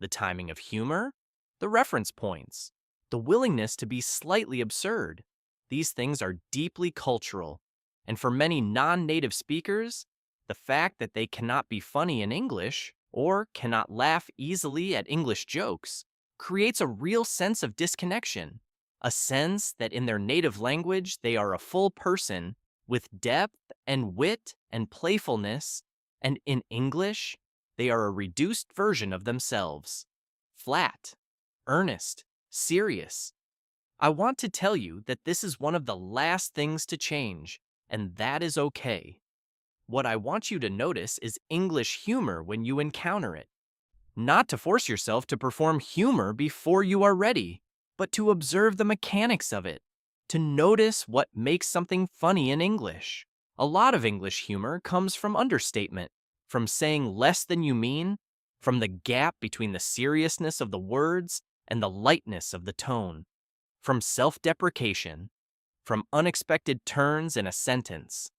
The timing of humor, the reference points, the willingness to be slightly absurd. These things are deeply cultural, and for many non-native speakers, the fact that they cannot be funny in English or cannot laugh easily at English jokes creates a real sense of disconnection, a sense that in their native language they are a full person with depth and wit and playfulness, and in English, they are a reduced version of themselves. Flat, earnest, serious. I want to tell you that this is one of the last things to change, and that is okay. What I want you to notice is English humor when you encounter it. Not to force yourself to perform humor before you are ready, but to observe the mechanics of it, to notice what makes something funny in English. A lot of English humor comes from understatement, from saying less than you mean, from the gap between the seriousness of the words and the lightness of the tone, from self-deprecation, from unexpected turns in a sentence.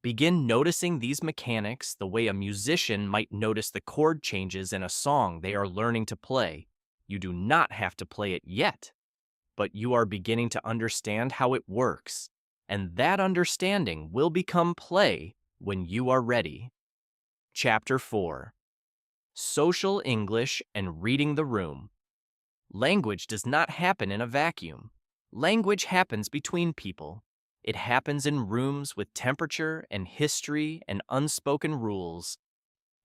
Begin noticing these mechanics the way a musician might notice the chord changes in a song they are learning to play. You do not have to play it yet, but you are beginning to understand how it works, and that understanding will become play when you are ready. Chapter 4. Social English and Reading the Room. Language does not happen in a vacuum. Language happens between people. It happens in rooms with temperature and history and unspoken rules.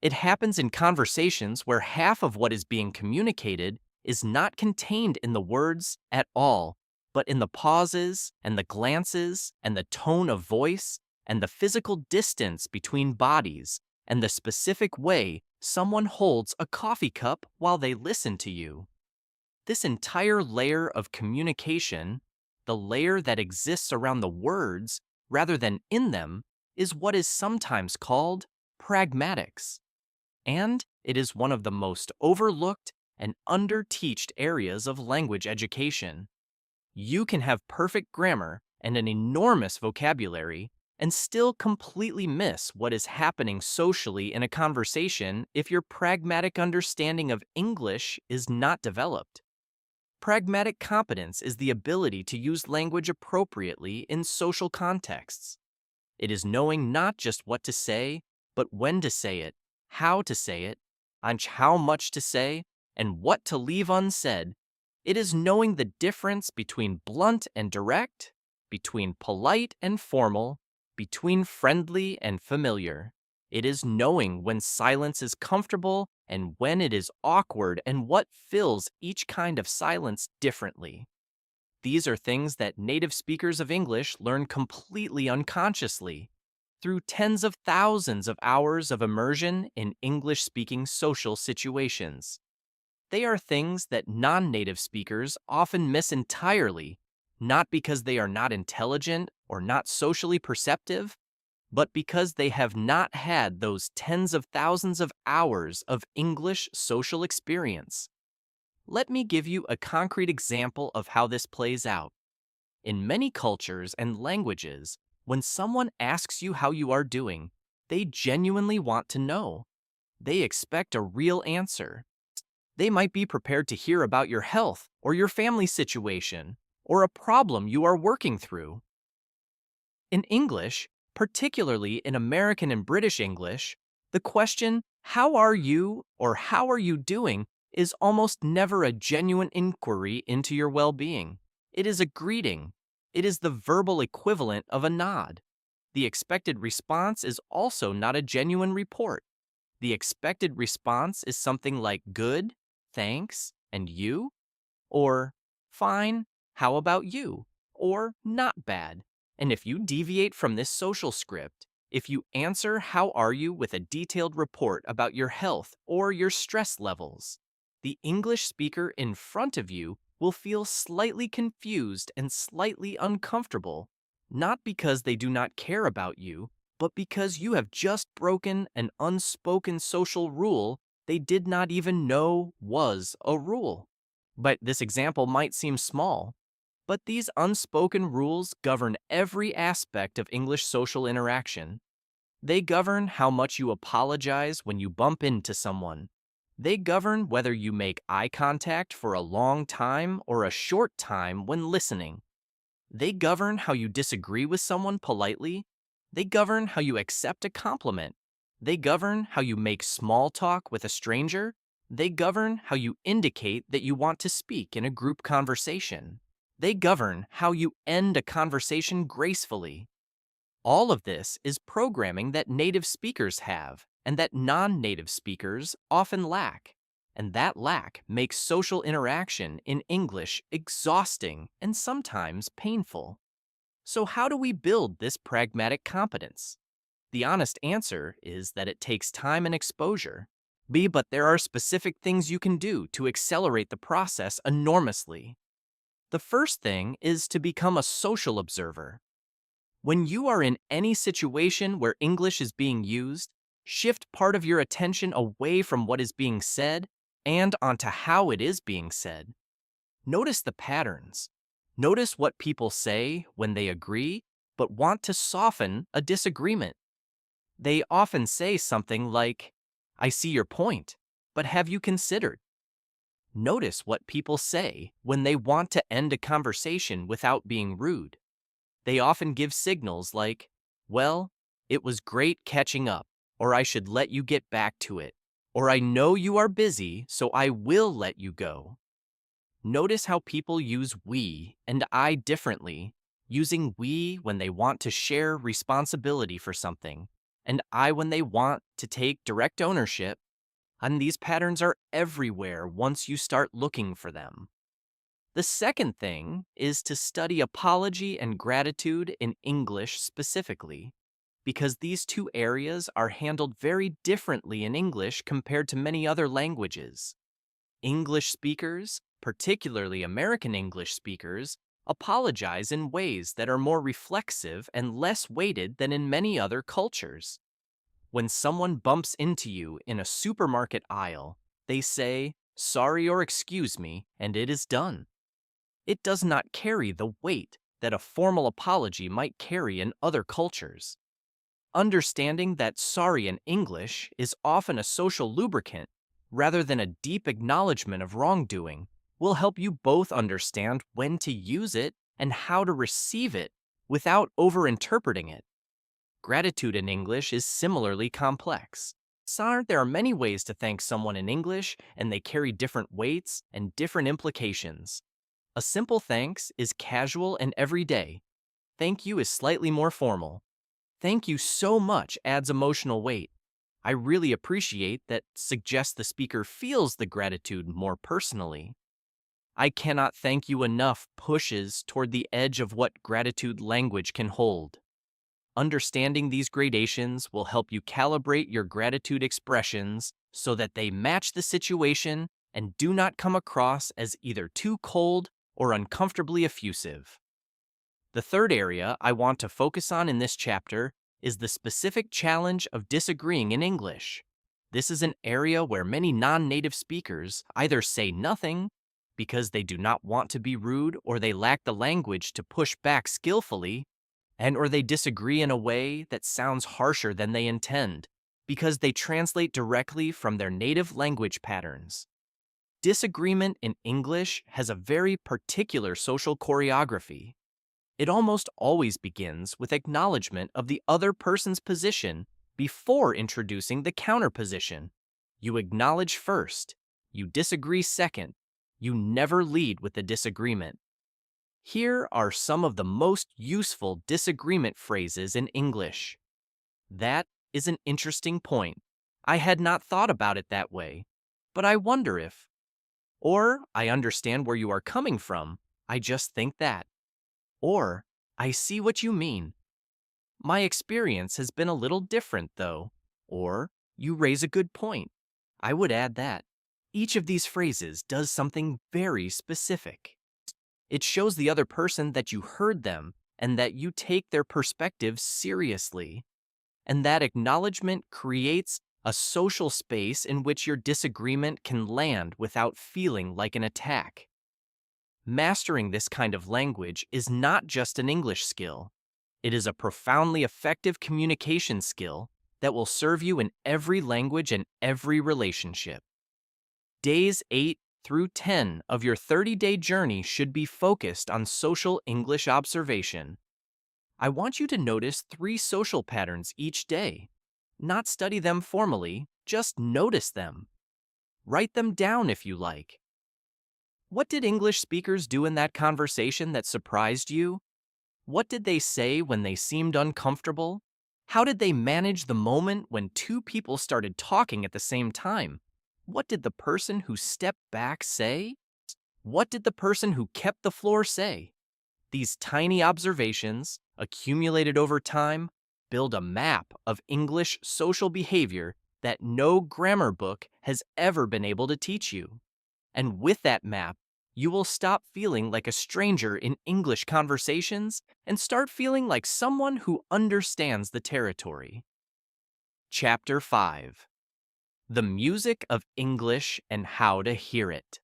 It happens in conversations where half of what is being communicated is not contained in the words at all, but in the pauses and the glances and the tone of voice and the physical distance between bodies and the specific way someone holds a coffee cup while they listen to you. This entire layer of communication, the layer that exists around the words rather than in them, is what is sometimes called pragmatics. And it is one of the most overlooked and under-teached areas of language education. You can have perfect grammar and an enormous vocabulary and still completely miss what is happening socially in a conversation if your pragmatic understanding of English is not developed. Pragmatic competence is the ability to use language appropriately in social contexts. It is knowing not just what to say, but when to say it, how to say it, and how much to say, and what to leave unsaid. It is knowing the difference between blunt and direct, between polite and formal, between friendly and familiar. It is knowing when silence is comfortable and when it is awkward and what fills each kind of silence differently. These are things that native speakers of English learn completely unconsciously through tens of thousands of hours of immersion in English-speaking social situations. They are things that non-native speakers often miss entirely, not because they are not intelligent or not socially perceptive, but because they have not had those tens of thousands of hours of English social experience. Let me give you a concrete example of how this plays out. In many cultures and languages, when someone asks you how you are doing, they genuinely want to know. They expect a real answer. They might be prepared to hear about your health or your family situation or a problem you are working through. In English, particularly in American and British English, the question, "How are you?" or "How are you doing?" is almost never a genuine inquiry into your well-being. It is a greeting. It is the verbal equivalent of a nod. The expected response is also not a genuine report. The expected response is something like good, thanks, and you? Or fine, how about you? Or not bad. And if you deviate from this social script, if you answer how are you with a detailed report about your health or your stress levels, the English speaker in front of you will feel slightly confused and slightly uncomfortable, not because they do not care about you, but because you have just broken an unspoken social rule they did not even know was a rule. But this example might seem small, but these unspoken rules govern every aspect of English social interaction. They govern how much you apologize when you bump into someone. They govern whether you make eye contact for a long time or a short time when listening. They govern how you disagree with someone politely. They govern how you accept a compliment. They govern how you make small talk with a stranger. They govern how you indicate that you want to speak in a group conversation. They govern how you end a conversation gracefully. All of this is programming that native speakers have and that non-native speakers often lack. And that lack makes social interaction in English exhausting and sometimes painful. So how do we build this pragmatic competence? The honest answer is that it takes time and exposure. But there are specific things you can do to accelerate the process enormously. The first thing is to become a social observer. When you are in any situation where English is being used, shift part of your attention away from what is being said and onto how it is being said. Notice the patterns. Notice what people say when they agree but want to soften a disagreement. They often say something like, "I see your point, but have you considered?" Notice what people say when they want to end a conversation without being rude. They often give signals like, "Well, it was great catching up," or "I should let you get back to it," or "I know you are busy, so I will let you go." Notice how people use we and I differently, using we when they want to share responsibility for something, and I when they want to take direct ownership. And these patterns are everywhere once you start looking for them. The second thing is to study apology and gratitude in English specifically, because these two areas are handled very differently in English compared to many other languages. English speakers, particularly American English speakers, apologize in ways that are more reflexive and less weighted than in many other cultures. When someone bumps into you in a supermarket aisle, they say, "Sorry" or "Excuse me," and it is done. It does not carry the weight that a formal apology might carry in other cultures. Understanding that sorry in English is often a social lubricant rather than a deep acknowledgement of wrongdoing will help you both understand when to use it and how to receive it without overinterpreting it. Gratitude in English is similarly complex. There are many ways to thank someone in English, and they carry different weights and different implications. A simple thanks is casual and everyday. Thank you is slightly more formal. Thank you so much adds emotional weight. I really appreciate that suggests the speaker feels the gratitude more personally. I cannot thank you enough pushes toward the edge of what gratitude language can hold. Understanding these gradations will help you calibrate your gratitude expressions so that they match the situation and do not come across as either too cold or uncomfortably effusive. The third area I want to focus on in this chapter is the specific challenge of disagreeing in English. This is an area where many non-native speakers either say nothing because they do not want to be rude or they lack the language to push back skillfully, and or they disagree in a way that sounds harsher than they intend because they translate directly from their native language patterns. Disagreement in English has a very particular social choreography. It almost always begins with acknowledgement of the other person's position before introducing the counterposition. You acknowledge first, you disagree second, you never lead with the disagreement. Here are some of the most useful disagreement phrases in English. That is an interesting point. I had not thought about it that way, but I wonder if. Or, I understand where you are coming from, I just think that. Or, I see what you mean. My experience has been a little different, though. Or, you raise a good point. I would add that. Each of these phrases does something very specific. It shows the other person that you heard them and that you take their perspective seriously. And that acknowledgement creates a social space in which your disagreement can land without feeling like an attack. Mastering this kind of language is not just an English skill. It is a profoundly effective communication skill that will serve you in every language and every relationship. Days 8 through 10 of your 30-day journey should be focused on social English observation. I want you to notice 3 social patterns each day. Not study them formally, just notice them. Write them down if you like. What did English speakers do in that conversation that surprised you? What did they say when they seemed uncomfortable? How did they manage the moment when 2 people started talking at the same time? What did the person who stepped back say? What did the person who kept the floor say? These tiny observations, accumulated over time, build a map of English social behavior that no grammar book has ever been able to teach you. And with that map, you will stop feeling like a stranger in English conversations and start feeling like someone who understands the territory. Chapter 5. The Music of English and How to Hear It.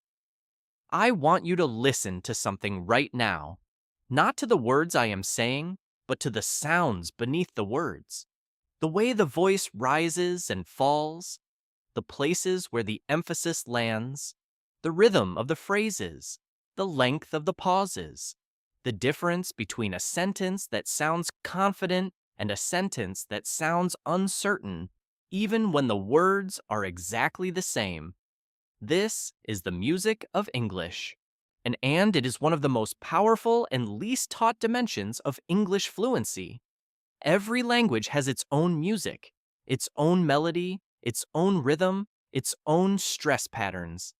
I want you to listen to something right now, not to the words I am saying, but to the sounds beneath the words. The way the voice rises and falls, the places where the emphasis lands, the rhythm of the phrases, the length of the pauses, the difference between a sentence that sounds confident and a sentence that sounds uncertain, even when the words are exactly the same. This is the music of English, and it is one of the most powerful and least taught dimensions of English fluency. Every language has its own music, its own melody, its own rhythm, its own stress patterns.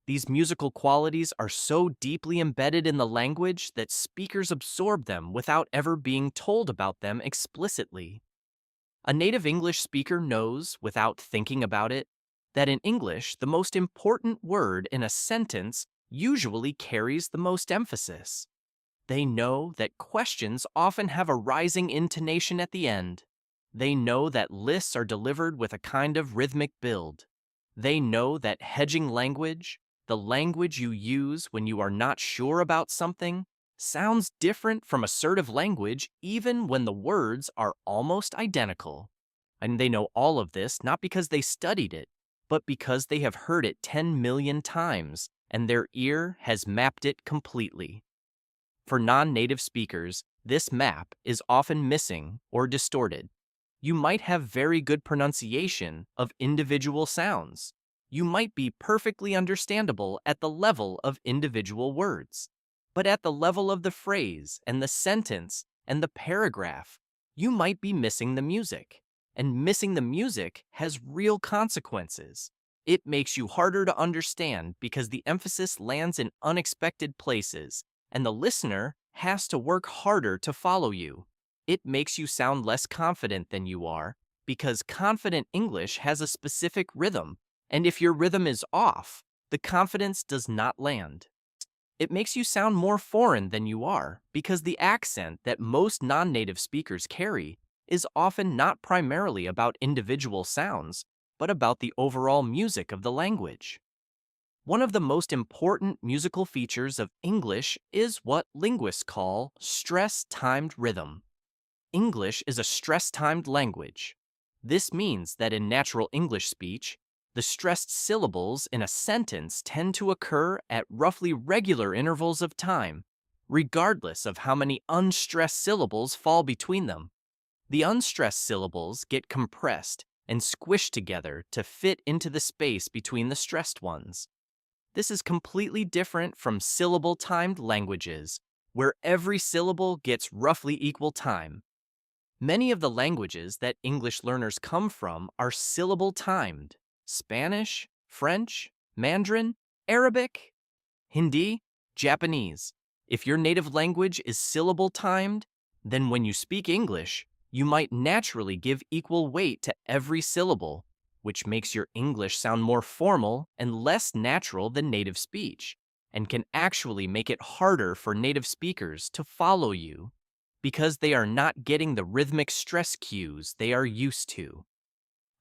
These musical qualities are so deeply embedded in the language that speakers absorb them without ever being told about them explicitly. A native English speaker knows, without thinking about it, that in English the most important word in a sentence usually carries the most emphasis. They know that questions often have a rising intonation at the end. They know that lists are delivered with a kind of rhythmic build. They know that hedging language, the language you use when you are not sure about something, sounds different from assertive language even when the words are almost identical. And they know all of this not because they studied it, but because they have heard it 10 million times and their ear has mapped it completely. For non-native speakers, this map is often missing or distorted. You might have very good pronunciation of individual sounds. You might be perfectly understandable at the level of individual words. But at the level of the phrase and the sentence and the paragraph, you might be missing the music. And missing the music has real consequences. It makes you harder to understand because the emphasis lands in unexpected places, and the listener has to work harder to follow you. It makes you sound less confident than you are, because confident English has a specific rhythm, and if your rhythm is off, the confidence does not land. It makes you sound more foreign than you are, because the accent that most non-native speakers carry is often not primarily about individual sounds, but about the overall music of the language. One of the most important musical features of English is what linguists call stress-timed rhythm. English is a stress-timed language. This means that in natural English speech, the stressed syllables in a sentence tend to occur at roughly regular intervals of time, regardless of how many unstressed syllables fall between them. The unstressed syllables get compressed and squished together to fit into the space between the stressed ones. This is completely different from syllable-timed languages, where every syllable gets roughly equal time. Many of the languages that English learners come from are syllable-timed: Spanish, French, Mandarin, Arabic, Hindi, Japanese. If your native language is syllable-timed, then when you speak English, you might naturally give equal weight to every syllable, which makes your English sound more formal and less natural than native speech, and can actually make it harder for native speakers to follow you because they are not getting the rhythmic stress cues they are used to.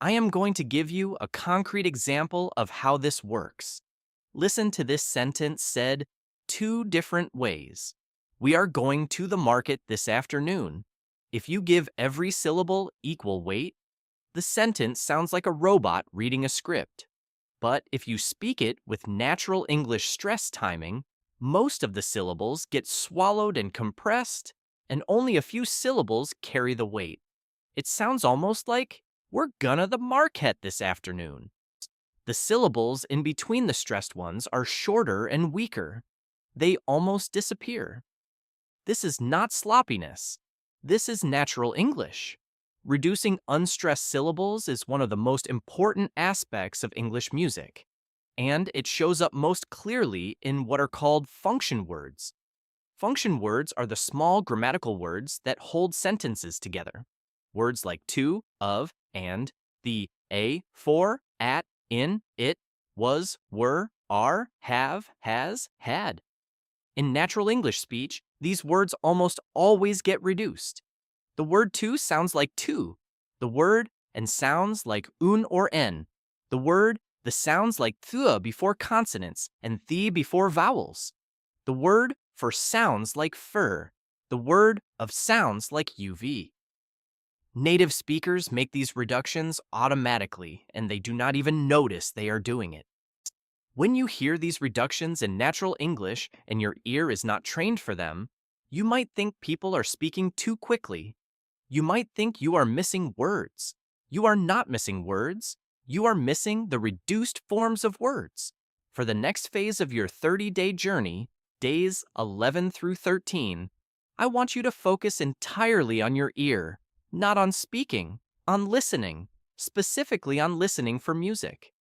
I am going to give you a concrete example of how this works. Listen to this sentence said two different ways. We are going to the market this afternoon. If you give every syllable equal weight, the sentence sounds like a robot reading a script. But if you speak it with natural English stress timing, most of the syllables get swallowed and compressed, and only a few syllables carry the weight. It sounds almost like, "We're gonna the market this afternoon." The syllables in between the stressed ones are shorter and weaker. They almost disappear. This is not sloppiness. This is natural English. Reducing unstressed syllables is one of the most important aspects of English music, and it shows up most clearly in what are called function words. Function words are the small grammatical words that hold sentences together. Words like to, of, and, the, a, for, at, in, it, was, were, are, have, has, had. In natural English speech, these words almost always get reduced. The word to sounds like to. The word and sounds like un or en. The sounds like thua before consonants and the before vowels. The word for sounds like fur. The word of sounds like uv. Native speakers make these reductions automatically, and they do not even notice they are doing it. When you hear these reductions in natural English and your ear is not trained for them, you might think people are speaking too quickly. You might think you are missing words. You are not missing words. You are missing the reduced forms of words. For the next phase of your 30-day journey, days 11 through 13, I want you to focus entirely on your ear, not on speaking, on listening, specifically on listening for music.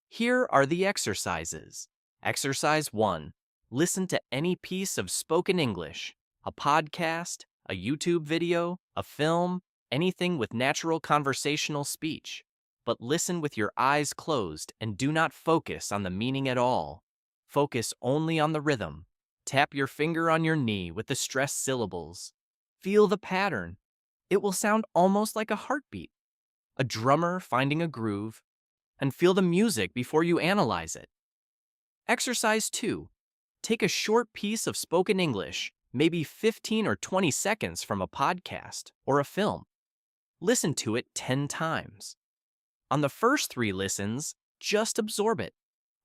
Here are the exercises. Exercise 1. Listen to any piece of spoken English, a podcast, a YouTube video, a film, anything with natural conversational speech. But listen with your eyes closed and do not focus on the meaning at all. Focus only on the rhythm. Tap your finger on your knee with the stressed syllables. Feel the pattern. It will sound almost like a heartbeat, a drummer finding a groove, and feel the music before you analyze it. Exercise 2. Take a short piece of spoken English, maybe 15 or 20 seconds from a podcast or a film. Listen to it 10 times. On the first 3 listens, just absorb it.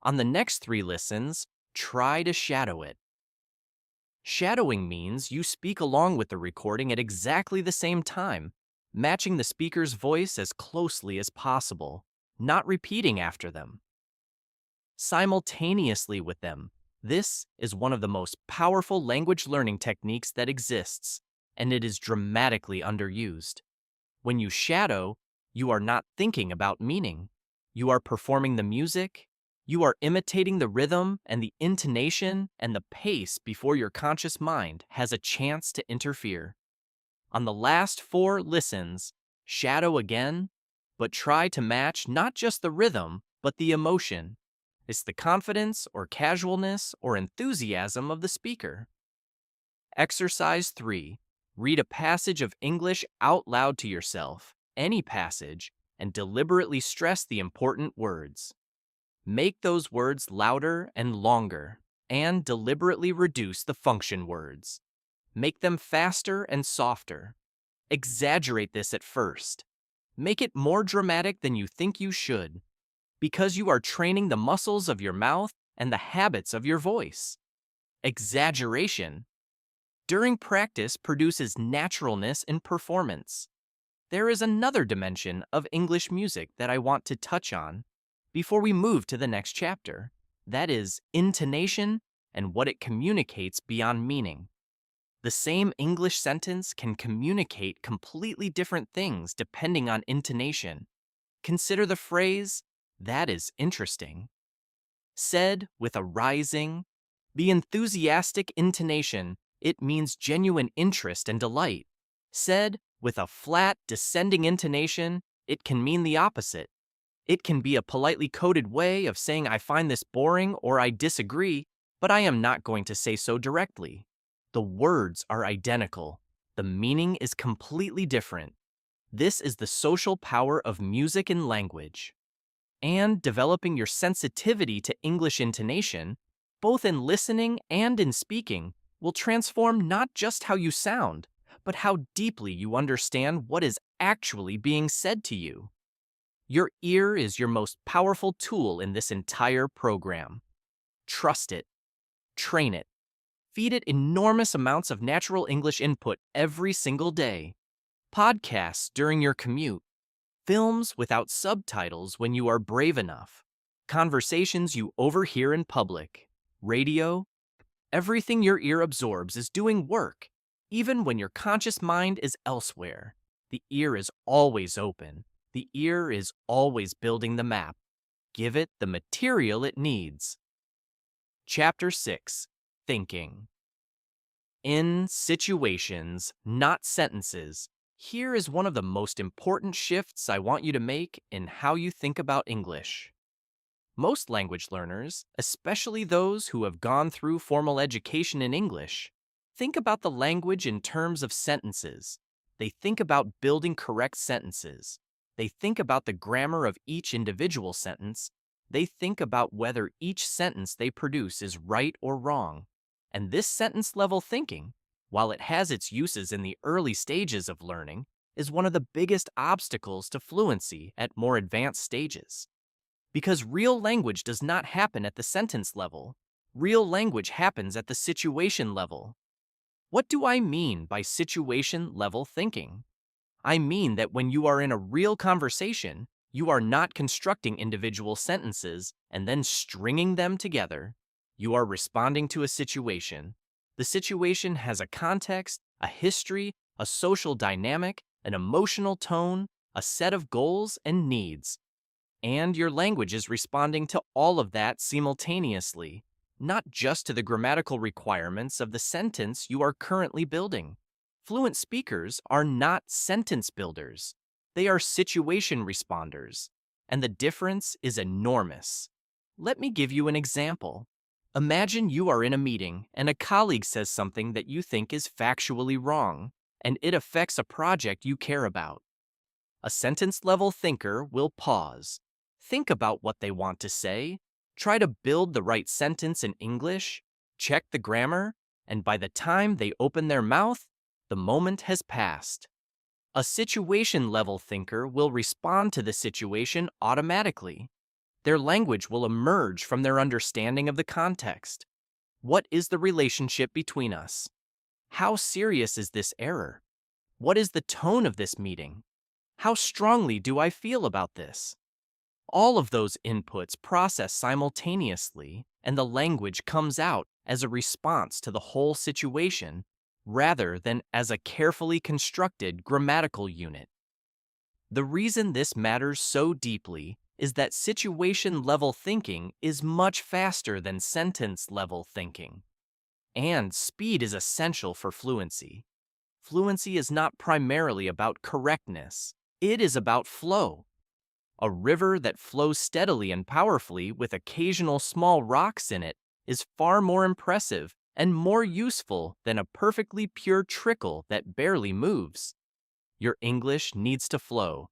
On the next 3 listens, try to shadow it. Shadowing means you speak along with the recording at exactly the same time, matching the speaker's voice as closely as possible, not repeating after them. Simultaneously with them. This is one of the most powerful language learning techniques that exists, and it is dramatically underused. When you shadow, you are not thinking about meaning. You are performing the music. You are imitating the rhythm and the intonation and the pace before your conscious mind has a chance to interfere. On the last 4 listens, shadow again, but try to match not just the rhythm, but the emotion. It's the confidence or casualness or enthusiasm of the speaker. Exercise 3. Read a passage of English out loud to yourself, any passage, and deliberately stress the important words. Make those words louder and longer, and deliberately reduce the function words. Make them faster and softer. Exaggerate this at first. Make it more dramatic than you think you should, because you are training the muscles of your mouth and the habits of your voice. Exaggeration during practice produces naturalness in performance. There is another dimension of English music that I want to touch on before we move to the next chapter. That is intonation and what it communicates beyond meaning. The same English sentence can communicate completely different things depending on intonation. Consider the phrase, "That is interesting." Said with a rising, the enthusiastic intonation, it means genuine interest and delight. Said with a flat, descending intonation, it can mean the opposite. It can be a politely coded way of saying I find this boring or I disagree, but I am not going to say so directly. The words are identical. The meaning is completely different. This is the social power of music and language. And developing your sensitivity to English intonation, both in listening and in speaking, will transform not just how you sound, but how deeply you understand what is actually being said to you. Your ear is your most powerful tool in this entire program. Trust it. Train it. Feed it enormous amounts of natural English input every single day. Podcasts during your commute. Films without subtitles when you are brave enough. Conversations you overhear in public. Radio. Everything your ear absorbs is doing work, even when your conscious mind is elsewhere. The ear is always open. The ear is always building the map. Give it the material it needs. Chapter 6. Thinking. In situations, not sentences, here is one of the most important shifts I want you to make in how you think about English. Most language learners, especially those who have gone through formal education in English, think about the language in terms of sentences. They think about building correct sentences. They think about the grammar of each individual sentence. They think about whether each sentence they produce is right or wrong. And this sentence-level thinking, while it has its uses in the early stages of learning, is one of the biggest obstacles to fluency at more advanced stages. Because real language does not happen at the sentence level. Real language happens at the situation level. What do I mean by situation-level thinking? I mean that when you are in a real conversation, you are not constructing individual sentences and then stringing them together. You are responding to a situation. The situation has a context, a history, a social dynamic, an emotional tone, a set of goals and needs. And your language is responding to all of that simultaneously, not just to the grammatical requirements of the sentence you are currently building. Fluent speakers are not sentence builders. They are situation responders, and the difference is enormous. Let me give you an example. Imagine you are in a meeting and a colleague says something that you think is factually wrong, and it affects a project you care about. A sentence-level thinker will pause, think about what they want to say, try to build the right sentence in English, check the grammar, and by the time they open their mouth, the moment has passed. A situation-level thinker will respond to the situation automatically. Their language will emerge from their understanding of the context. What is the relationship between us? How serious is this error? What is the tone of this meeting? How strongly do I feel about this? All of those inputs process simultaneously, and the language comes out as a response to the whole situation, rather than as a carefully constructed grammatical unit. The reason this matters so deeply is that situation-level thinking is much faster than sentence-level thinking. And speed is essential for fluency. Fluency is not primarily about correctness. It is about flow. A river that flows steadily and powerfully with occasional small rocks in it is far more impressive and more useful than a perfectly pure trickle that barely moves. Your English needs to flow.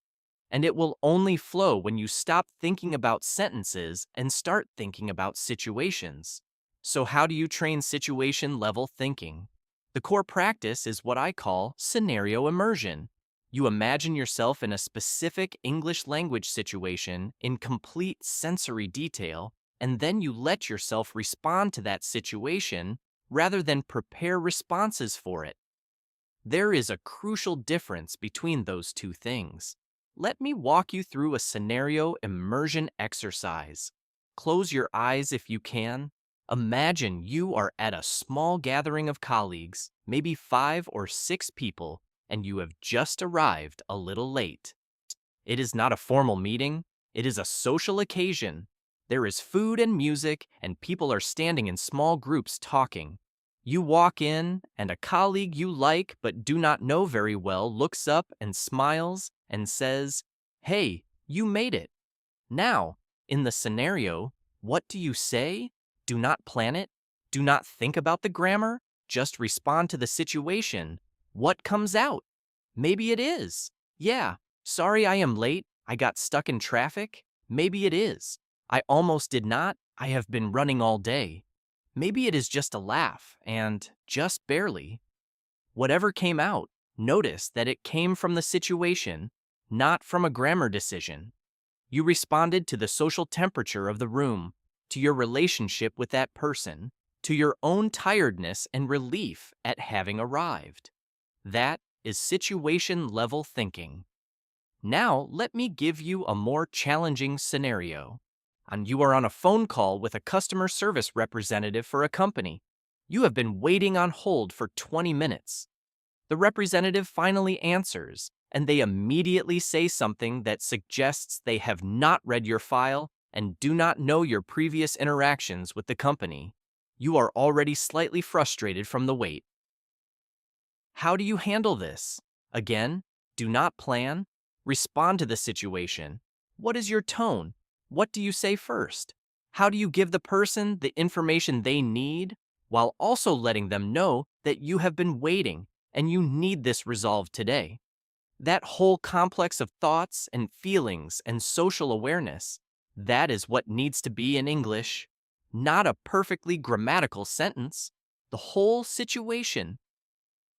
and it will only flow when you stop thinking about sentences and start thinking about situations. So how do you train situation-level thinking? The core practice is what I call scenario immersion. You imagine yourself in a specific English language situation in complete sensory detail, and then you let yourself respond to that situation rather than prepare responses for it. There is a crucial difference between those two things. Let me walk you through a scenario immersion exercise. Close your eyes if you can. Imagine you are at a small gathering of colleagues, maybe 5 or 6 people, and you have just arrived a little late. It is not a formal meeting, it is a social occasion. There is food and music, and people are standing in small groups talking. You walk in, and a colleague you like but do not know very well looks up and smiles and says, "Hey, you made it." Now, in the scenario, what do you say? Do not plan it. Do not think about the grammar. Just respond to the situation. What comes out? Maybe it is, "Yeah, sorry I am late. I got stuck in traffic." Maybe it is, "I almost did not. I have been running all day." Maybe it is just a laugh, and just barely. Whatever came out, notice that it came from the situation, not from a grammar decision. You responded to the social temperature of the room, to your relationship with that person, to your own tiredness and relief at having arrived. That is situation-level thinking. Now, let me give you a more challenging scenario. And you are on a phone call with a customer service representative for a company. You have been waiting on hold for 20 minutes. The representative finally answers, and they immediately say something that suggests they have not read your file and do not know your previous interactions with the company. You are already slightly frustrated from the wait. How do you handle this? Again, do not plan. Respond to the situation. What is your tone? What do you say first? How do you give the person the information they need while also letting them know that you have been waiting and you need this resolved today? That whole complex of thoughts and feelings and social awareness, that is what needs to be in English. Not a perfectly grammatical sentence. The whole situation.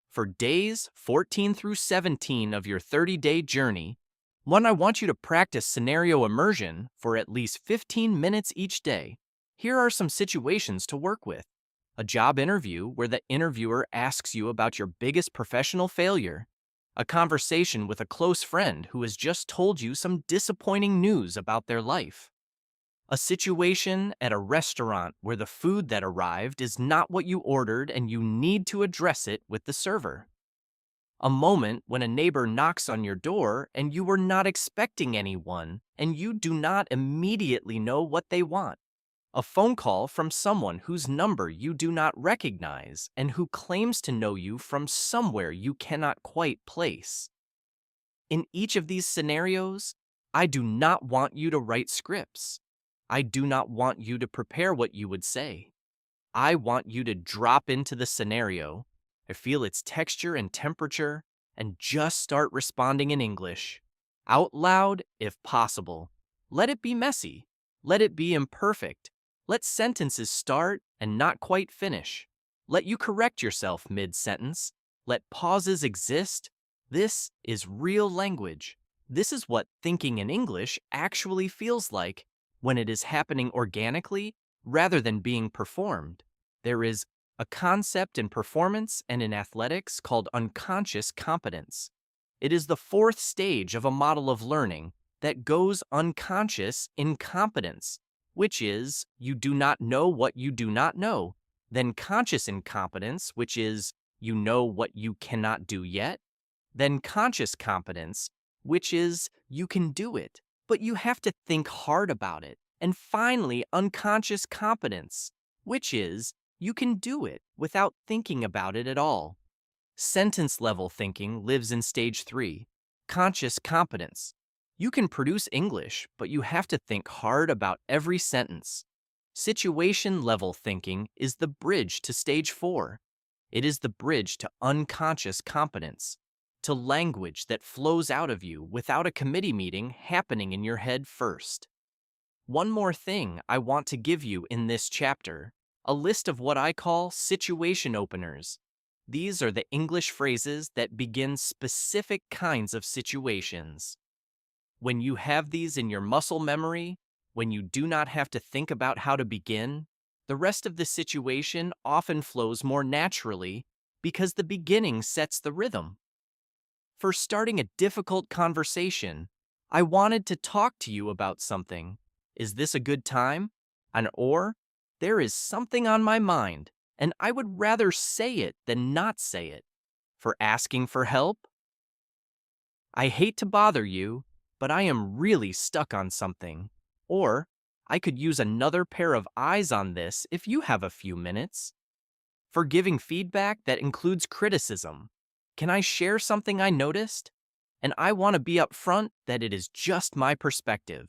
For days 14 through 17 of your 30-day journey, I want you to practice scenario immersion for at least 15 minutes each day. Here are some situations to work with. A job interview where the interviewer asks you about your biggest professional failure. A conversation with a close friend who has just told you some disappointing news about their life. A situation at a restaurant where the food that arrived is not what you ordered and you need to address it with the server. A moment when a neighbor knocks on your door and you were not expecting anyone and you do not immediately know what they want. A phone call from someone whose number you do not recognize and who claims to know you from somewhere you cannot quite place. In each of these scenarios, I do not want you to write scripts. I do not want you to prepare what you would say. I want you to drop into the scenario, feel its texture and temperature, and just start responding in English. Out loud, if possible. Let it be messy. Let it be imperfect. Let sentences start and not quite finish. Let you correct yourself mid-sentence. Let pauses exist. This is real language. This is what thinking in English actually feels like when it is happening organically rather than being performed. There is a concept in performance and in athletics called unconscious competence. It is the fourth stage of a model of learning that goes unconscious incompetence, which is you do not know what you do not know. Then conscious incompetence, which is you know what you cannot do yet. Then conscious competence, which is you can do it, but you have to think hard about it. And finally, unconscious competence, which is you can do it without thinking about it at all. Sentence-level thinking lives in stage 3, conscious competence. You can produce English, but you have to think hard about every sentence. Situation-level thinking is the bridge to stage 4. It is the bridge to unconscious competence. to language that flows out of you without a committee meeting happening in your head first. One more thing I want to give you in this chapter, a list of what I call situation openers. These are the English phrases that begin specific kinds of situations. When you have these in your muscle memory, when you do not have to think about how to begin, the rest of the situation often flows more naturally because the beginning sets the rhythm. For starting a difficult conversation, I wanted to talk to you about something. Is this a good time? Or, there is something on my mind, and I would rather say it than not say it. For asking for help? I hate to bother you, but I am really stuck on something. Or, I could use another pair of eyes on this if you have a few minutes. For giving feedback that includes criticism. Can I share something I noticed? And I want to be upfront that it is just my perspective.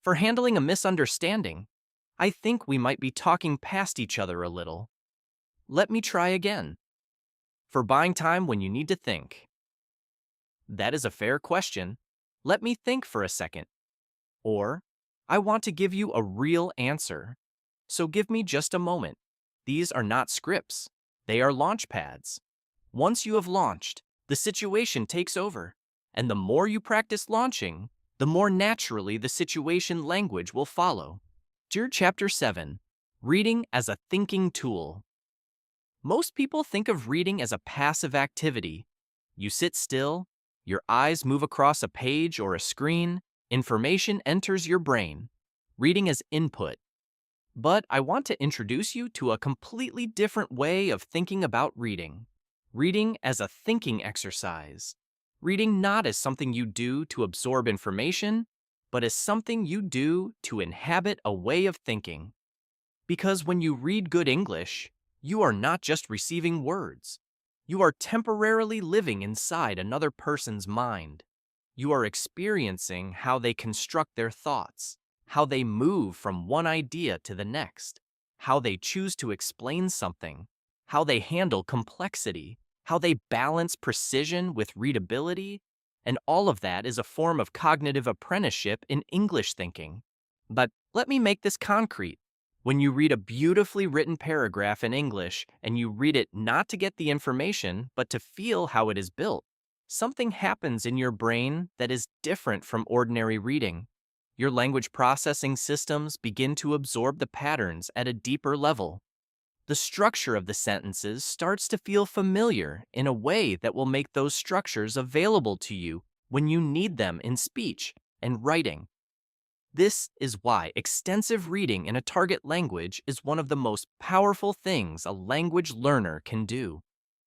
For handling a misunderstanding, I think we might be talking past each other a little. Let me try again. For buying time when you need to think. That is a fair question. Let me think for a second. Or, I want to give you a real answer. So give me just a moment. These are not scripts. They are launch pads. Once you have launched, the situation takes over. And the more you practice launching, the more naturally the situation language will follow. Dear Chapter 7, Reading as a Thinking Tool. Most people think of reading as a passive activity. You sit still, your eyes move across a page or a screen, information enters your brain. Reading as input. But I want to introduce you to a completely different way of thinking about reading. Reading as a thinking exercise. Reading not as something you do to absorb information, but as something you do to inhabit a way of thinking. Because when you read good English, you are not just receiving words. You are temporarily living inside another person's mind. You are experiencing how they construct their thoughts, how they move from one idea to the next, how they choose to explain something, how they handle complexity, how they balance precision with readability, and all of that is a form of cognitive apprenticeship in English thinking. But let me make this concrete. When you read a beautifully written paragraph in English and you read it not to get the information but to feel how it is built, something happens in your brain that is different from ordinary reading. Your language processing systems begin to absorb the patterns at a deeper level. The structure of the sentences starts to feel familiar in a way that will make those structures available to you when you need them in speech and writing. This is why extensive reading in a target language is one of the most powerful things a language learner can do.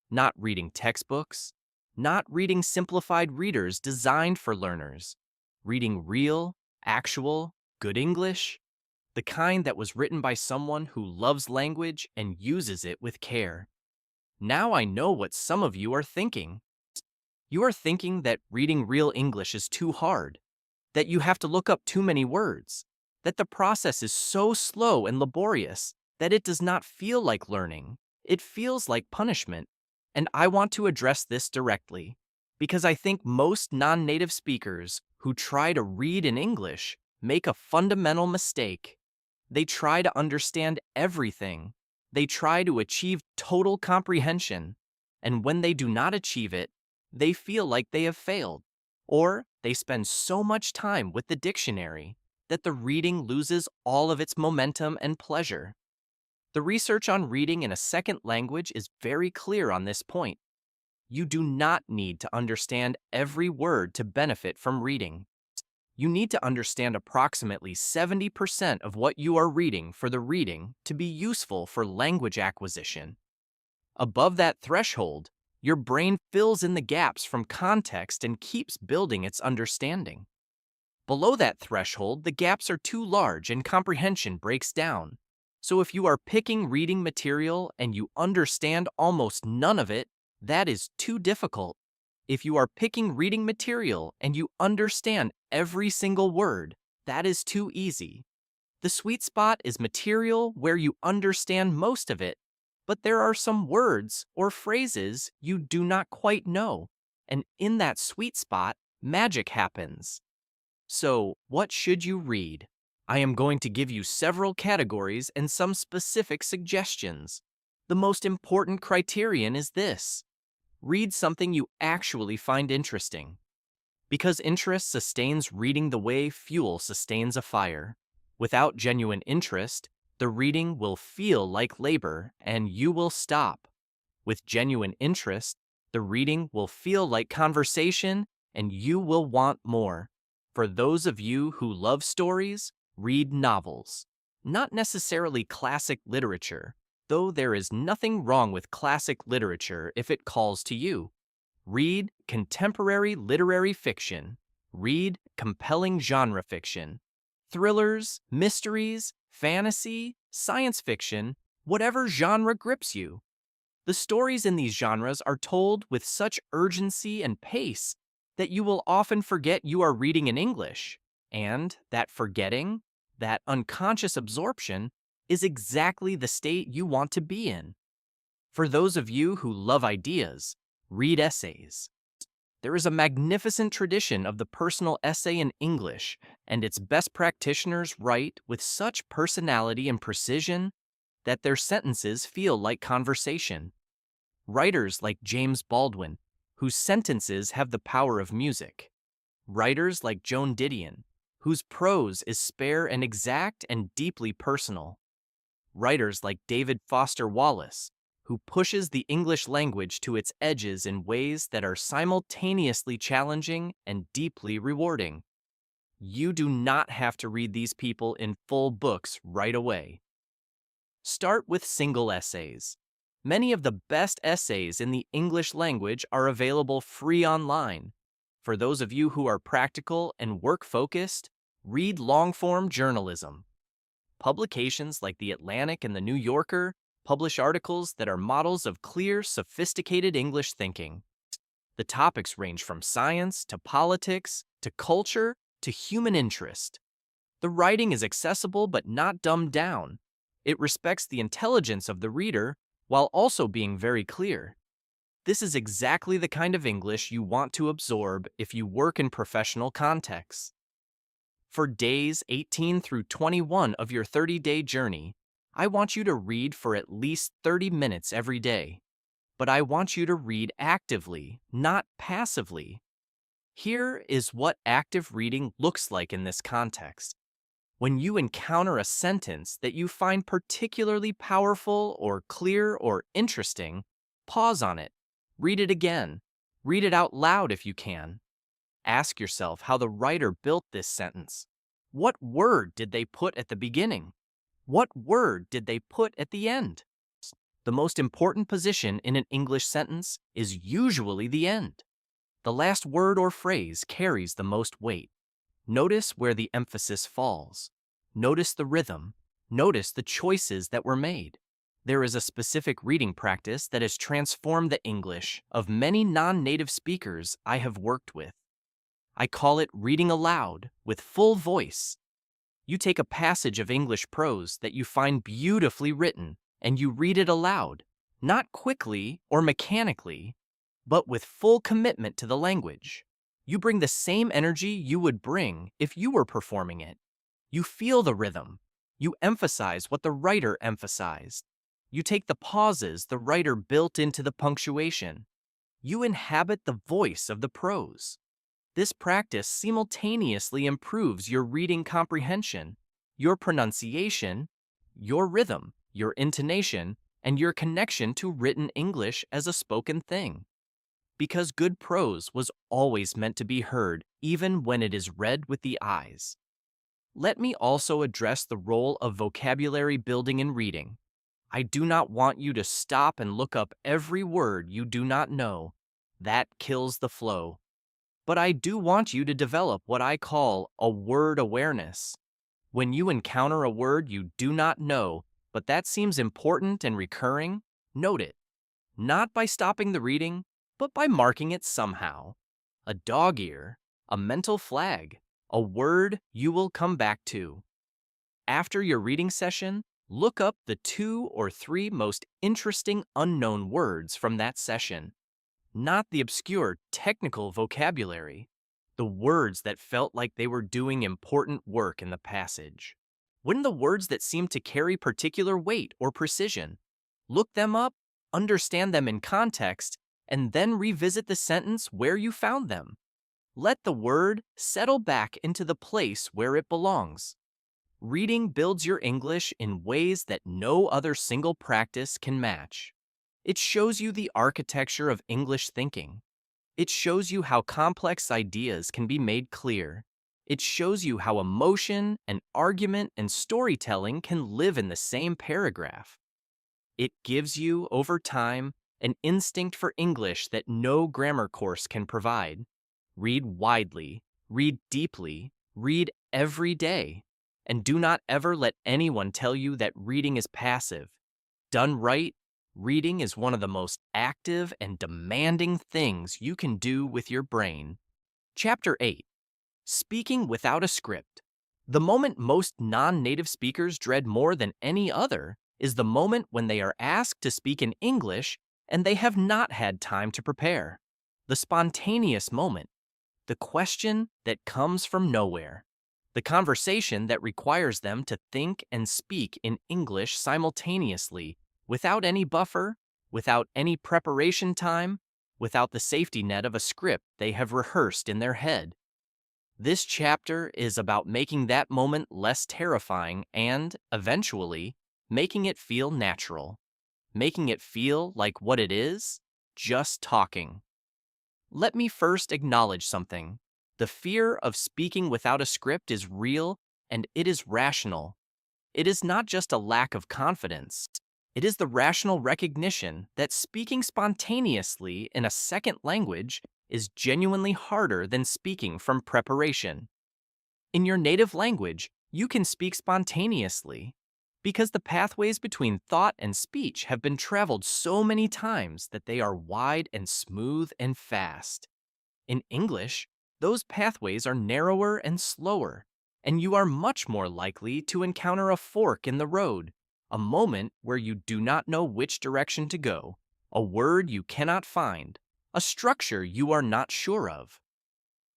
Not reading textbooks, not reading simplified readers designed for learners, reading real, actual, good English, the kind that was written by someone who loves language and uses it with care. Now I know what some of you are thinking. You are thinking that reading real English is too hard, that you have to look up too many words, that the process is so slow and laborious that it does not feel like learning. It feels like punishment. And I want to address this directly, because I think most non-native speakers who try to read in English make a fundamental mistake. They try to understand everything. They try to achieve total comprehension. And when they do not achieve it, they feel like they have failed. Or they spend so much time with the dictionary that the reading loses all of its momentum and pleasure. The research on reading in a second language is very clear on this point. You do not need to understand every word to benefit from reading. You need to understand approximately 70% of what you are reading for the reading to be useful for language acquisition. Above that threshold, your brain fills in the gaps from context and keeps building its understanding. Below that threshold, the gaps are too large and comprehension breaks down. So if you are picking reading material and you understand almost none of it, that is too difficult. If you are picking reading material and you understand every single word, that is too easy. The sweet spot is material where you understand most of it, but there are some words or phrases you do not quite know, And in that sweet spot, magic happens. So, what should you read? I am going to give you several categories and some specific suggestions. The most important criterion is this: read something you actually find interesting. Because interest sustains reading the way fuel sustains a fire. Without genuine interest, the reading will feel like labor and you will stop. With genuine interest, the reading will feel like conversation and you will want more. For those of you who love stories, read novels. Not necessarily classic literature, though there is nothing wrong with classic literature if it calls to you. Read contemporary literary fiction. Read compelling genre fiction. Thrillers, mysteries, fantasy, science fiction, whatever genre grips you. The stories in these genres are told with such urgency and pace that you will often forget you are reading in English. And that forgetting, that unconscious absorption, is exactly the state you want to be in. For those of you who love ideas, read essays. There is a magnificent tradition of the personal essay in English, and its best practitioners write with such personality and precision that their sentences feel like conversation. Writers like James Baldwin, whose sentences have the power of music. Writers like Joan Didion, whose prose is spare and exact and deeply personal. Writers like David Foster Wallace, who pushes the English language to its edges in ways that are simultaneously challenging and deeply rewarding. You do not have to read these people in full books right away. Start with single essays. Many of the best essays in the English language are available free online. For those of you who are practical and work-focused, read long-form journalism. Publications like The Atlantic and The New Yorker publish articles that are models of clear, sophisticated English thinking. The topics range from science to politics to culture to human interest. The writing is accessible but not dumbed down. It respects the intelligence of the reader while also being very clear. This is exactly the kind of English you want to absorb if you work in professional contexts. For days 18 through 21 of your 30-day journey, I want you to read for at least 30 minutes every day. But I want you to read actively, not passively. Here is what active reading looks like in this context. When you encounter a sentence that you find particularly powerful or clear or interesting, pause on it. Read it again. Read it out loud if you can. Ask yourself how the writer built this sentence. What word did they put at the beginning? What word did they put at the end? The most important position in an English sentence is usually the end. The last word or phrase carries the most weight. Notice where the emphasis falls. Notice the rhythm. Notice the choices that were made. There is a specific reading practice that has transformed the English of many non-native speakers I have worked with. I call it reading aloud with full voice. You take a passage of English prose that you find beautifully written and you read it aloud, not quickly or mechanically, but with full commitment to the language. You bring the same energy you would bring if you were performing it. You feel the rhythm. You emphasize what the writer emphasized. You take the pauses the writer built into the punctuation. You inhabit the voice of the prose. This practice simultaneously improves your reading comprehension, your pronunciation, your rhythm, your intonation, and your connection to written English as a spoken thing. Because good prose was always meant to be heard, even when it is read with the eyes. Let me also address the role of vocabulary building in reading. I do not want you to stop and look up every word you do not know. That kills the flow. But I do want you to develop what I call a word awareness. When you encounter a word you do not know, but that seems important and recurring, note it. Not by stopping the reading, but by marking it somehow. A dog ear, a mental flag, a word you will come back to. After your reading session, look up the 2 or 3 most interesting unknown words from that session. not the obscure technical vocabulary, the words that felt like they were doing important work in the passage. When the words that seemed to carry particular weight or precision, look them up, understand them in context, and then revisit the sentence where you found them. Let the word settle back into the place where it belongs. Reading builds your English in ways that no other single practice can match. It shows you the architecture of English thinking. It shows you how complex ideas can be made clear. It shows you how emotion and argument and storytelling can live in the same paragraph. It gives you, over time, an instinct for English that no grammar course can provide. Read widely, read deeply, read every day. And do not ever let anyone tell you that reading is passive. Done right, reading is one of the most active and demanding things you can do with your brain. Chapter 8. Speaking without a script. The moment most non-native speakers dread more than any other is the moment when they are asked to speak in English and they have not had time to prepare. The spontaneous moment. The question that comes from nowhere. The conversation that requires them to think and speak in English simultaneously, without any buffer, without any preparation time, without the safety net of a script they have rehearsed in their head. This chapter is about making that moment less terrifying and, eventually, making it feel natural. Making it feel like what it is, just talking. Let me first acknowledge something. The fear of speaking without a script is real and it is rational. It is not just a lack of confidence. It is the rational recognition that speaking spontaneously in a second language is genuinely harder than speaking from preparation. In your native language, you can speak spontaneously because the pathways between thought and speech have been traveled so many times that they are wide and smooth and fast. In English, those pathways are narrower and slower, and you are much more likely to encounter a fork in the road, a moment where you do not know which direction to go, a word you cannot find, a structure you are not sure of.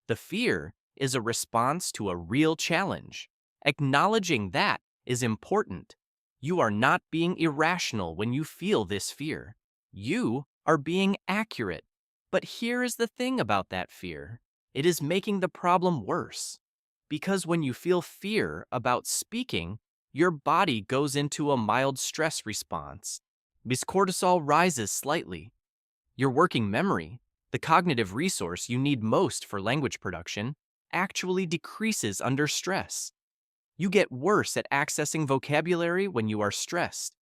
The fear is a response to a real challenge. Acknowledging that is important. You are not being irrational when you feel this fear. You are being accurate. But here is the thing about that fear. It is making the problem worse. Because when you feel fear about speaking, your body goes into a mild stress response. Because cortisol rises slightly. Your working memory, the cognitive resource you need most for language production, actually decreases under stress. You get worse at accessing vocabulary when you are stressed.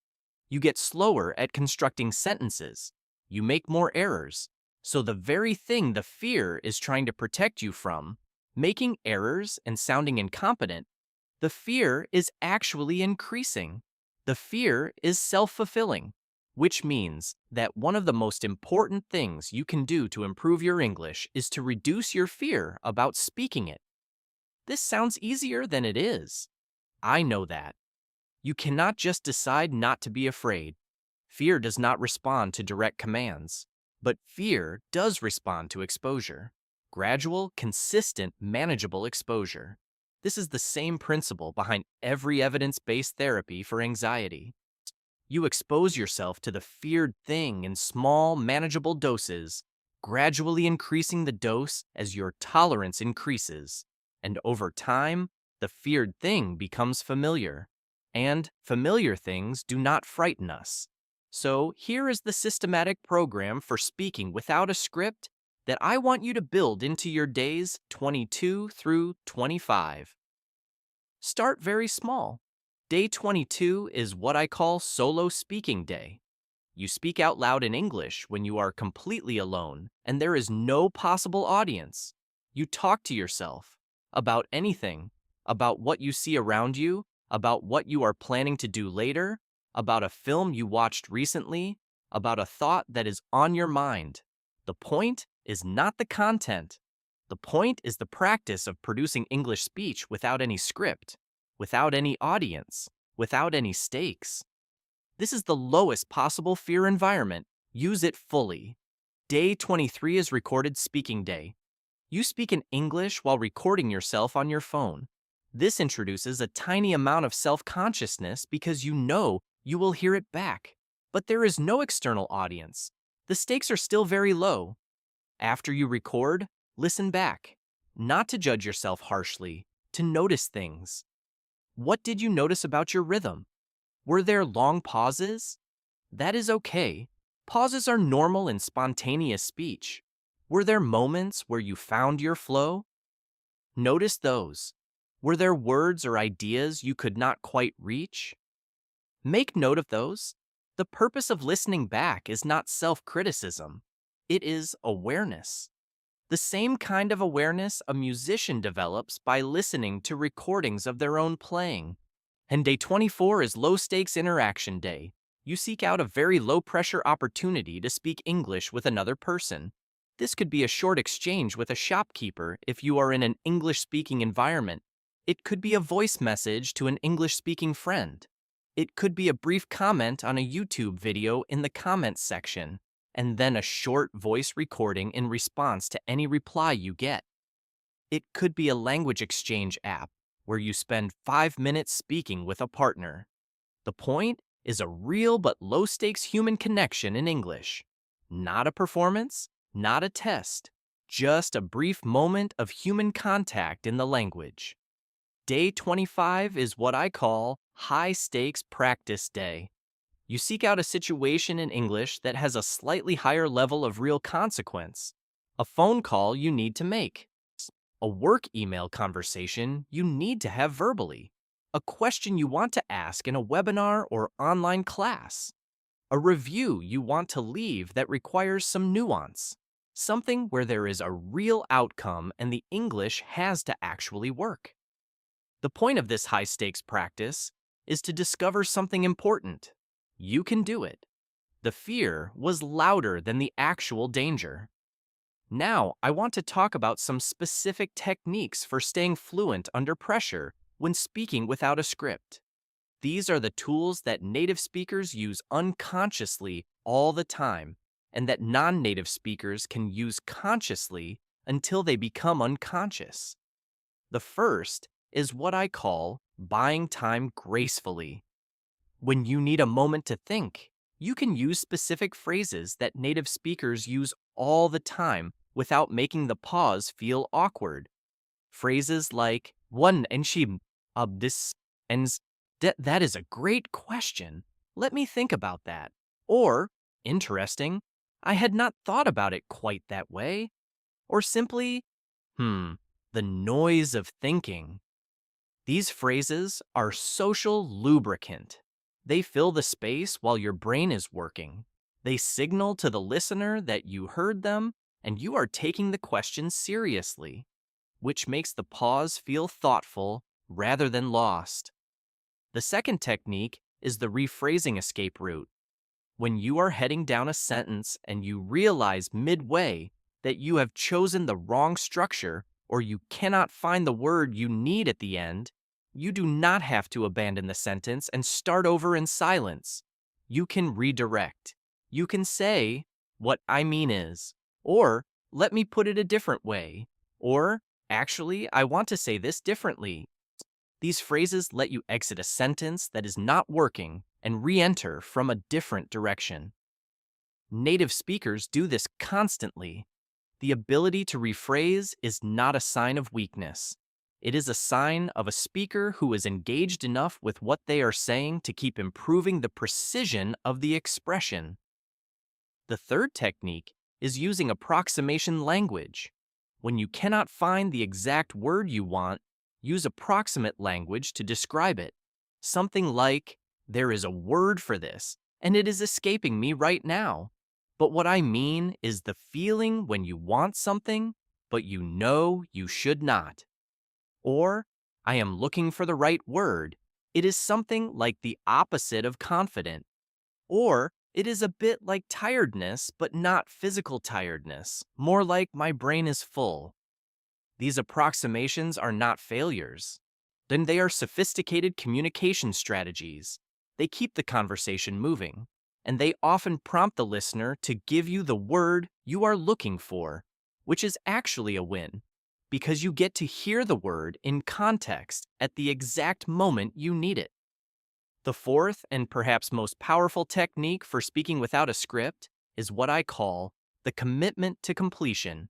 You get slower at constructing sentences. You make more errors. So the very thing the fear is trying to protect you from, making errors and sounding incompetent, the fear is actually increasing. The fear is self-fulfilling, which means that one of the most important things you can do to improve your English is to reduce your fear about speaking it. This sounds easier than it is. I know that. You cannot just decide not to be afraid. Fear does not respond to direct commands, but fear does respond to exposure. Gradual, consistent, manageable exposure. This is the same principle behind every evidence-based therapy for anxiety. You expose yourself to the feared thing in small, manageable doses, gradually increasing the dose as your tolerance increases. And over time, the feared thing becomes familiar. And familiar things do not frighten us. So here is the systematic program for speaking without a script that I want you to build into your days 22 through 25. Start very small. Day 22 is what I call solo speaking day. You speak out loud in English when you are completely alone and there is no possible audience. You talk to yourself about anything, about what you see around you, about what you are planning to do later, about a film you watched recently, about a thought that is on your mind. The point is not the content. The point is the practice of producing English speech without any script, without any audience, without any stakes. This is the lowest possible fear environment. Use it fully. Day 23 is recorded speaking day. You speak in English while recording yourself on your phone. This introduces a tiny amount of self-consciousness because you know you will hear it back. But there is no external audience. The stakes are still very low. After you record, listen back. Not to judge yourself harshly, to notice things. What did you notice about your rhythm? Were there long pauses? That is okay. Pauses are normal in spontaneous speech. Were there moments where you found your flow? Notice those. Were there words or ideas you could not quite reach? Make note of those. The purpose of listening back is not self-criticism. It is awareness. The same kind of awareness a musician develops by listening to recordings of their own playing. And day 24 is low-stakes interaction day. You seek out a very low-pressure opportunity to speak English with another person. This could be a short exchange with a shopkeeper if you are in an English-speaking environment. It could be a voice message to an English-speaking friend. It could be a brief comment on a YouTube video in the comments section, and then a short voice recording in response to any reply you get. It could be a language exchange app where you spend 5 minutes speaking with a partner. The point is a real but low-stakes human connection in English. Not a performance, not a test, just a brief moment of human contact in the language. Day 25 is what I call high-stakes practice day. You seek out a situation in English that has a slightly higher level of real consequence. A phone call you need to make. A work email conversation you need to have verbally. A question you want to ask in a webinar or online class. A review you want to leave that requires some nuance. Something where there is a real outcome and the English has to actually work. The point of this high-stakes practice is to discover something important. You can do it. The fear was louder than the actual danger. Now, I want to talk about some specific techniques for staying fluent under pressure when speaking without a script. These are the tools that native speakers use unconsciously all the time, and that non-native speakers can use consciously until they become unconscious. The first is what I call buying time gracefully. When you need a moment to think, you can use specific phrases that native speakers use all the time without making the pause feel awkward. Phrases like, "One and she, this, and that is a great question. Let me think about that." Or, "Interesting, I had not thought about it quite that way." Or simply, the noise of thinking. These phrases are social lubricant. They fill the space while your brain is working. They signal to the listener that you heard them and you are taking the question seriously, which makes the pause feel thoughtful rather than lost. The second technique is the rephrasing escape route. When you are heading down a sentence and you realize midway that you have chosen the wrong structure or you cannot find the word you need at the end, you do not have to abandon the sentence and start over in silence. You can redirect. You can say, "What I mean is," or "Let me put it a different way," or "Actually, I want to say this differently." These phrases let you exit a sentence that is not working and re-enter from a different direction. Native speakers do this constantly. The ability to rephrase is not a sign of weakness. It is a sign of a speaker who is engaged enough with what they are saying to keep improving the precision of the expression. The third technique is using approximation language. When you cannot find the exact word you want, use approximate language to describe it. Something like, "There is a word for this, and it is escaping me right now. But what I mean is the feeling when you want something, but you know you should not." Or, "I am looking for the right word. It is something like the opposite of confident." Or, "It is a bit like tiredness, but not physical tiredness, more like my brain is full." These approximations are not failures. Then they are sophisticated communication strategies. They keep the conversation moving, and they often prompt the listener to give you the word you are looking for, which is actually a win, because you get to hear the word in context at the exact moment you need it. The fourth and perhaps most powerful technique for speaking without a script is what I call the commitment to completion.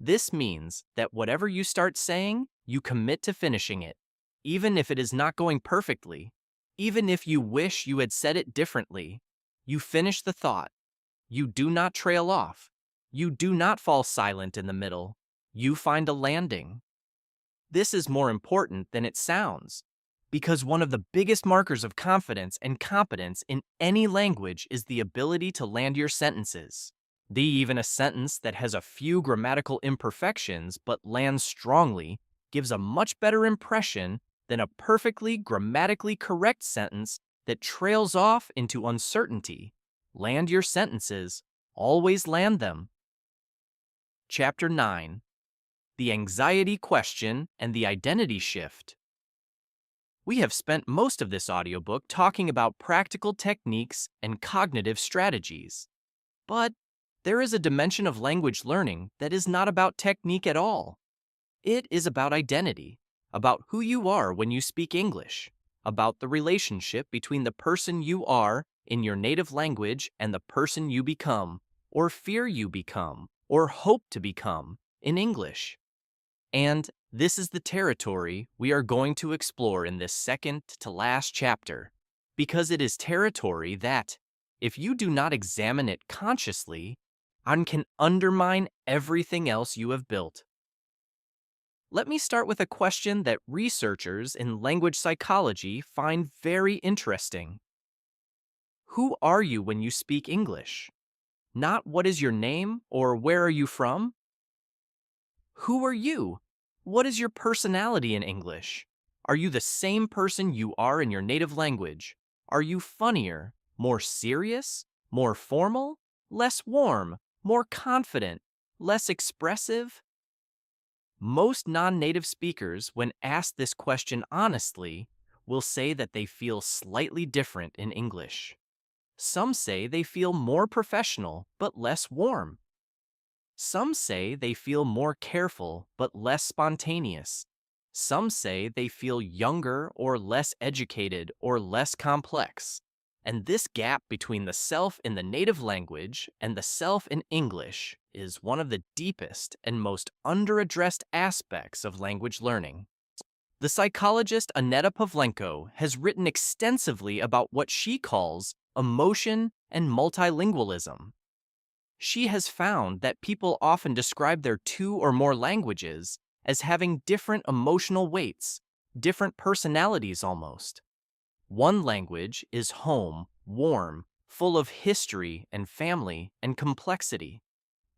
This means that whatever you start saying, you commit to finishing it, even if it is not going perfectly, even if you wish you had said it differently. You finish the thought. You do not trail off. You do not fall silent in the middle. You find a landing. This is more important than it sounds, because one of the biggest markers of confidence and competence in any language is the ability to land your sentences. Even a sentence that has a few grammatical imperfections but lands strongly gives a much better impression than a perfectly grammatically correct sentence that trails off into uncertainty. Land your sentences. Always land them. Chapter 9. The Anxiety Question and the Identity Shift. We have spent most of this audiobook talking about practical techniques and cognitive strategies. But there is a dimension of language learning that is not about technique at all. It is about identity, about who you are when you speak English, about the relationship between the person you are in your native language and the person you become, or fear you become, or hope to become in English. And this is the territory we are going to explore in this second to last chapter, because it is territory that, if you do not examine it consciously, can undermine everything else you have built. Let me start with a question that researchers in language psychology find very interesting. Who are you when you speak English? Not what is your name or where are you from? Who are you? What is your personality in English? Are you the same person you are in your native language? Are you funnier, more serious, more formal, less warm, more confident, less expressive? Most non-native speakers, when asked this question honestly, will say that they feel slightly different in English. Some say they feel more professional but less warm. Some say they feel more careful but less spontaneous. Some say they feel younger or less educated or less complex. And this gap between the self in the native language and the self in English is one of the deepest and most underaddressed aspects of language learning. The psychologist Aneta Pavlenko has written extensively about what she calls emotion and multilingualism. She has found that people often describe their two or more languages as having different emotional weights, different personalities almost. One language is home, warm, full of history and family and complexity.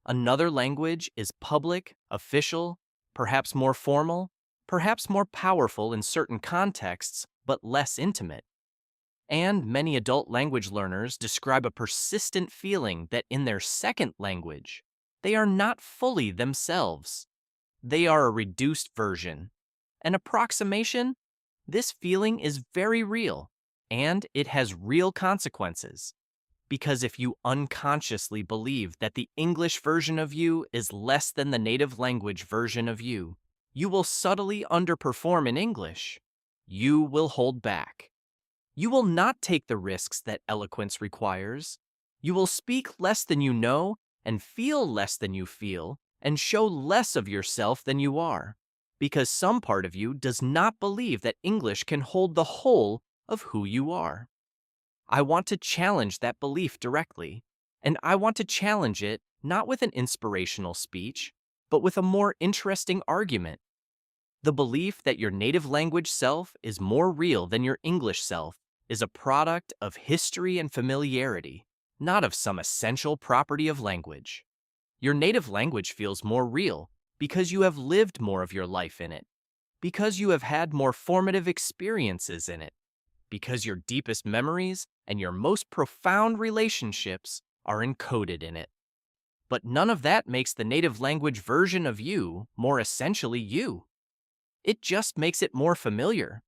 Another language is public, official, perhaps more formal, perhaps more powerful in certain contexts, but less intimate. And many adult language learners describe a persistent feeling that in their second language, they are not fully themselves. They are a reduced version. An approximation? This feeling is very real, and it has real consequences. Because if you unconsciously believe that the English version of you is less than the native language version of you, you will subtly underperform in English. You will hold back. You will not take the risks that eloquence requires. You will speak less than you know and feel less than you feel and show less of yourself than you are, because some part of you does not believe that English can hold the whole of who you are. I want to challenge that belief directly, and I want to challenge it not with an inspirational speech, but with a more interesting argument. The belief that your native language self is more real than your English self is a product of history and familiarity, not of some essential property of language. Your native language feels more real because you have lived more of your life in it, because you have had more formative experiences in it, because your deepest memories and your most profound relationships are encoded in it. But none of that makes the native language version of you more essentially you. It just makes it more familiar.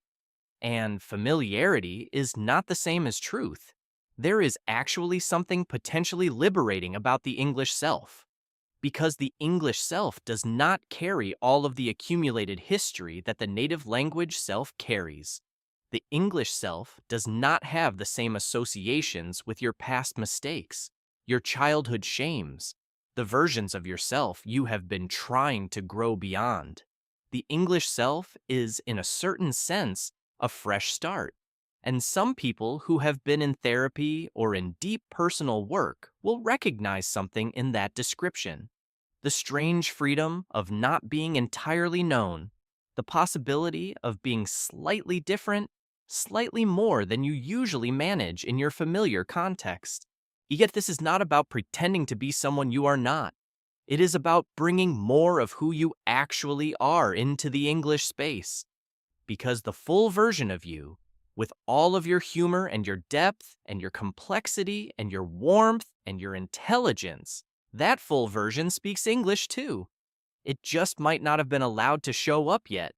And familiarity is not the same as truth. There is actually something potentially liberating about the English self. Because the English self does not carry all of the accumulated history that the native language self carries. The English self does not have the same associations with your past mistakes, your childhood shames, the versions of yourself you have been trying to grow beyond. The English self is, in a certain sense, a fresh start. And some people who have been in therapy or in deep personal work will recognize something in that description. The strange freedom of not being entirely known, the possibility of being slightly different, slightly more than you usually manage in your familiar context. Yet this is not about pretending to be someone you are not. It is about bringing more of who you actually are into the English space. Because the full version of you, with all of your humor and your depth and your complexity and your warmth and your intelligence, that full version speaks English too. It just might not have been allowed to show up yet.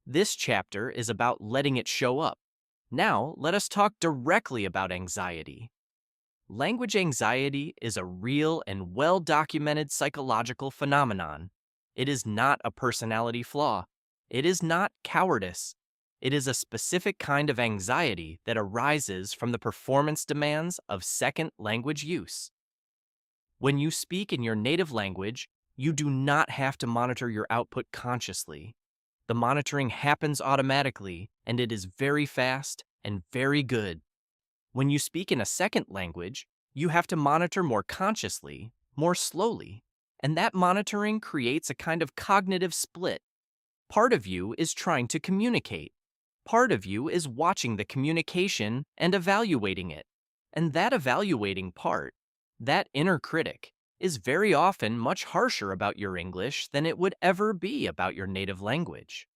This chapter is about letting it show up. Now, let us talk directly about anxiety. Language anxiety is a real and well-documented psychological phenomenon. It is not a personality flaw. It is not cowardice. It is a specific kind of anxiety that arises from the performance demands of second language use. When you speak in your native language, you do not have to monitor your output consciously. The monitoring happens automatically, and it is very fast and very good. When you speak in a second language, you have to monitor more consciously, more slowly, and that monitoring creates a kind of cognitive split. Part of you is trying to communicate. Part of you is watching the communication and evaluating it. And that evaluating part, that inner critic, is very often much harsher about your English than it would ever be about your native language.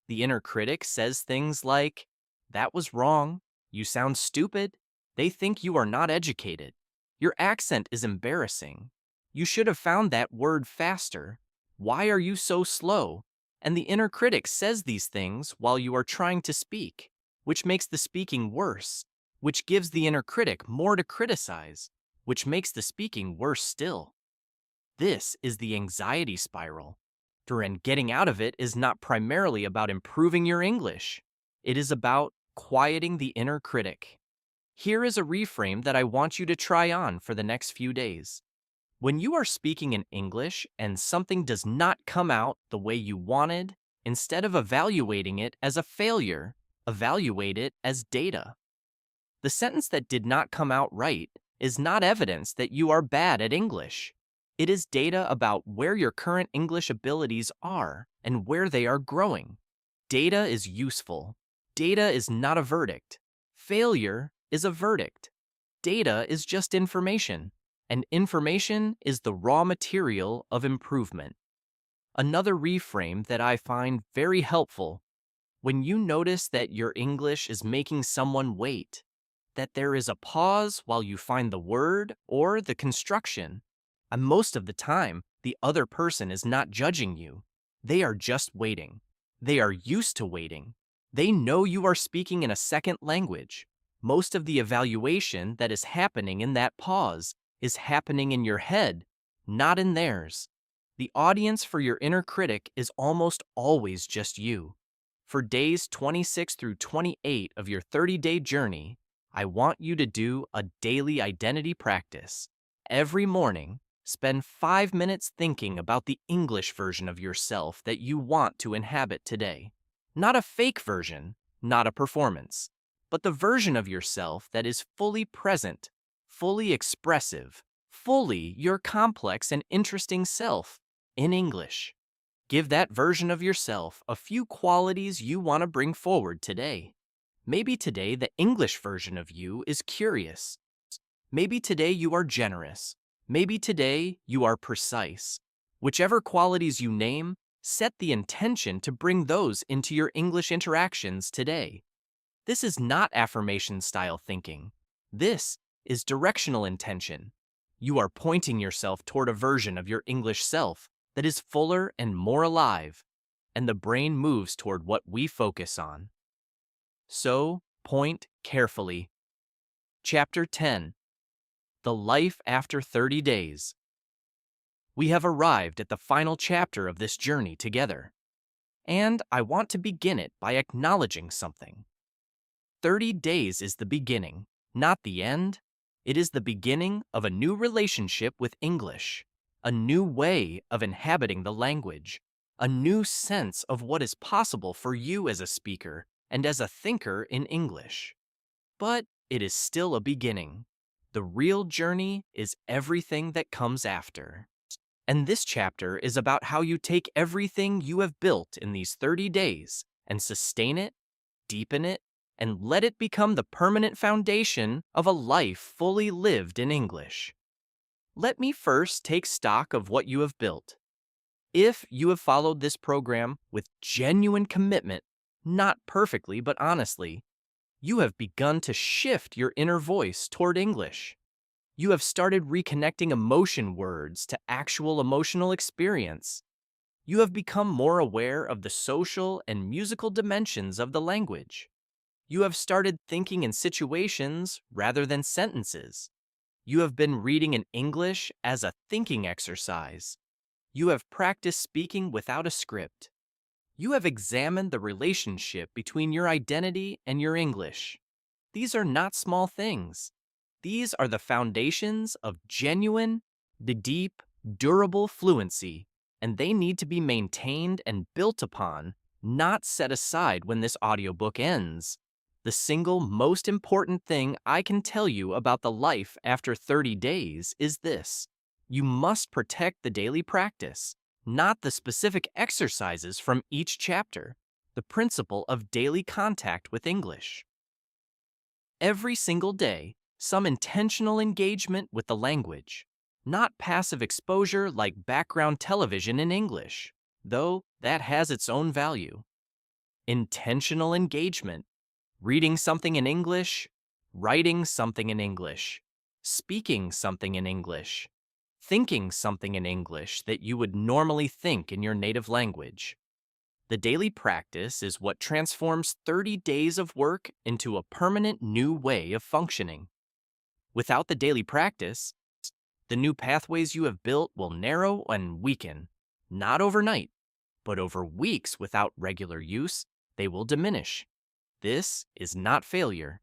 The inner critic says things like, "That was wrong. You sound stupid. They think you are not educated. Your accent is embarrassing. You should have found that word faster. Why are you so slow?" And the inner critic says these things while you are trying to speak, which makes the speaking worse, which gives the inner critic more to criticize, which makes the speaking worse still. This is the anxiety spiral. And getting out of it is not primarily about improving your English. It is about quieting the inner critic. Here is a reframe that I want you to try on for the next few days. When you are speaking in English and something does not come out the way you wanted, instead of evaluating it as a failure, evaluate it as data. The sentence that did not come out right is not evidence that you are bad at English. It is data about where your current English abilities are and where they are growing. Data is useful. Data is not a verdict. Failure is a verdict. Data is just information, and information is the raw material of improvement. Another reframe that I find very helpful: when you notice that your English is making someone wait, that there is a pause while you find the word or the construction, and most of the time, the other person is not judging you. They are just waiting. They are used to waiting. They know you are speaking in a second language. Most of the evaluation that is happening in that pause is happening in your head, not in theirs. The audience for your inner critic is almost always just you. For days 26 through 28 of your 30-day journey, I want you to do a daily identity practice. Every morning, spend 5 minutes thinking about the English version of yourself that you want to inhabit today. Not a fake version, not a performance, but the version of yourself that is fully present, fully expressive, fully your complex and interesting self in English. Give that version of yourself a few qualities you want to bring forward today. Maybe today the English version of you is curious. Maybe today you are generous. Maybe today you are precise. Whichever qualities you name, set the intention to bring those into your English interactions today. This is not affirmation-style thinking. This is directional intention. You are pointing yourself toward a version of your English self that is fuller and more alive, and the brain moves toward what we focus on. So, point carefully. Chapter 10. The Life After 30 Days. We have arrived at the final chapter of this journey together. And I want to begin it by acknowledging something. 30 days is the beginning, not the end. It is the beginning of a new relationship with English, a new way of inhabiting the language, a new sense of what is possible for you as a speaker and as a thinker in English. But it is still a beginning. The real journey is everything that comes after. And this chapter is about how you take everything you have built in these 30 days and sustain it, deepen it, and let it become the permanent foundation of a life fully lived in English. Let me first take stock of what you have built. If you have followed this program with genuine commitment, not perfectly but honestly, you have begun to shift your inner voice toward English. You have started reconnecting emotion words to actual emotional experience. You have become more aware of the social and musical dimensions of the language. You have started thinking in situations rather than sentences. You have been reading in English as a thinking exercise. You have practiced speaking without a script. You have examined the relationship between your identity and your English. These are not small things. These are the foundations of genuine, deep, durable fluency, and they need to be maintained and built upon, not set aside when this audiobook ends. The single most important thing I can tell you about the life after 30 days is this. You must protect the daily practice, not the specific exercises from each chapter, the principle of daily contact with English. Every single day, some intentional engagement with the language, not passive exposure like background television in English, though that has its own value. Intentional engagement, reading something in English, writing something in English, speaking something in English, thinking something in English that you would normally think in your native language. The daily practice is what transforms 30 days of work into a permanent new way of functioning. Without the daily practice, the new pathways you have built will narrow and weaken. Not overnight, but over weeks without regular use, they will diminish. This is not failure.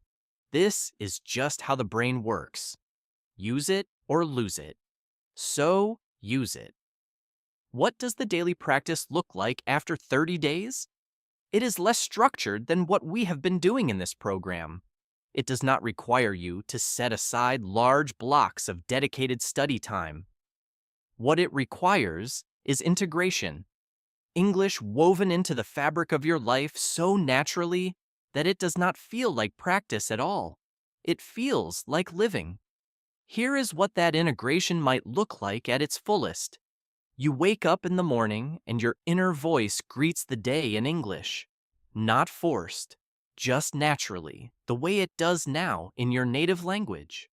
This is just how the brain works. Use it or lose it. So, use it. What does the daily practice look like after 30 days? It is less structured than what we have been doing in this program. It does not require you to set aside large blocks of dedicated study time. What it requires is integration. English woven into the fabric of your life so naturally that it does not feel like practice at all. It feels like living. Here is what that integration might look like at its fullest. You wake up in the morning and your inner voice greets the day in English. Not forced, just naturally, the way it does now in your native language.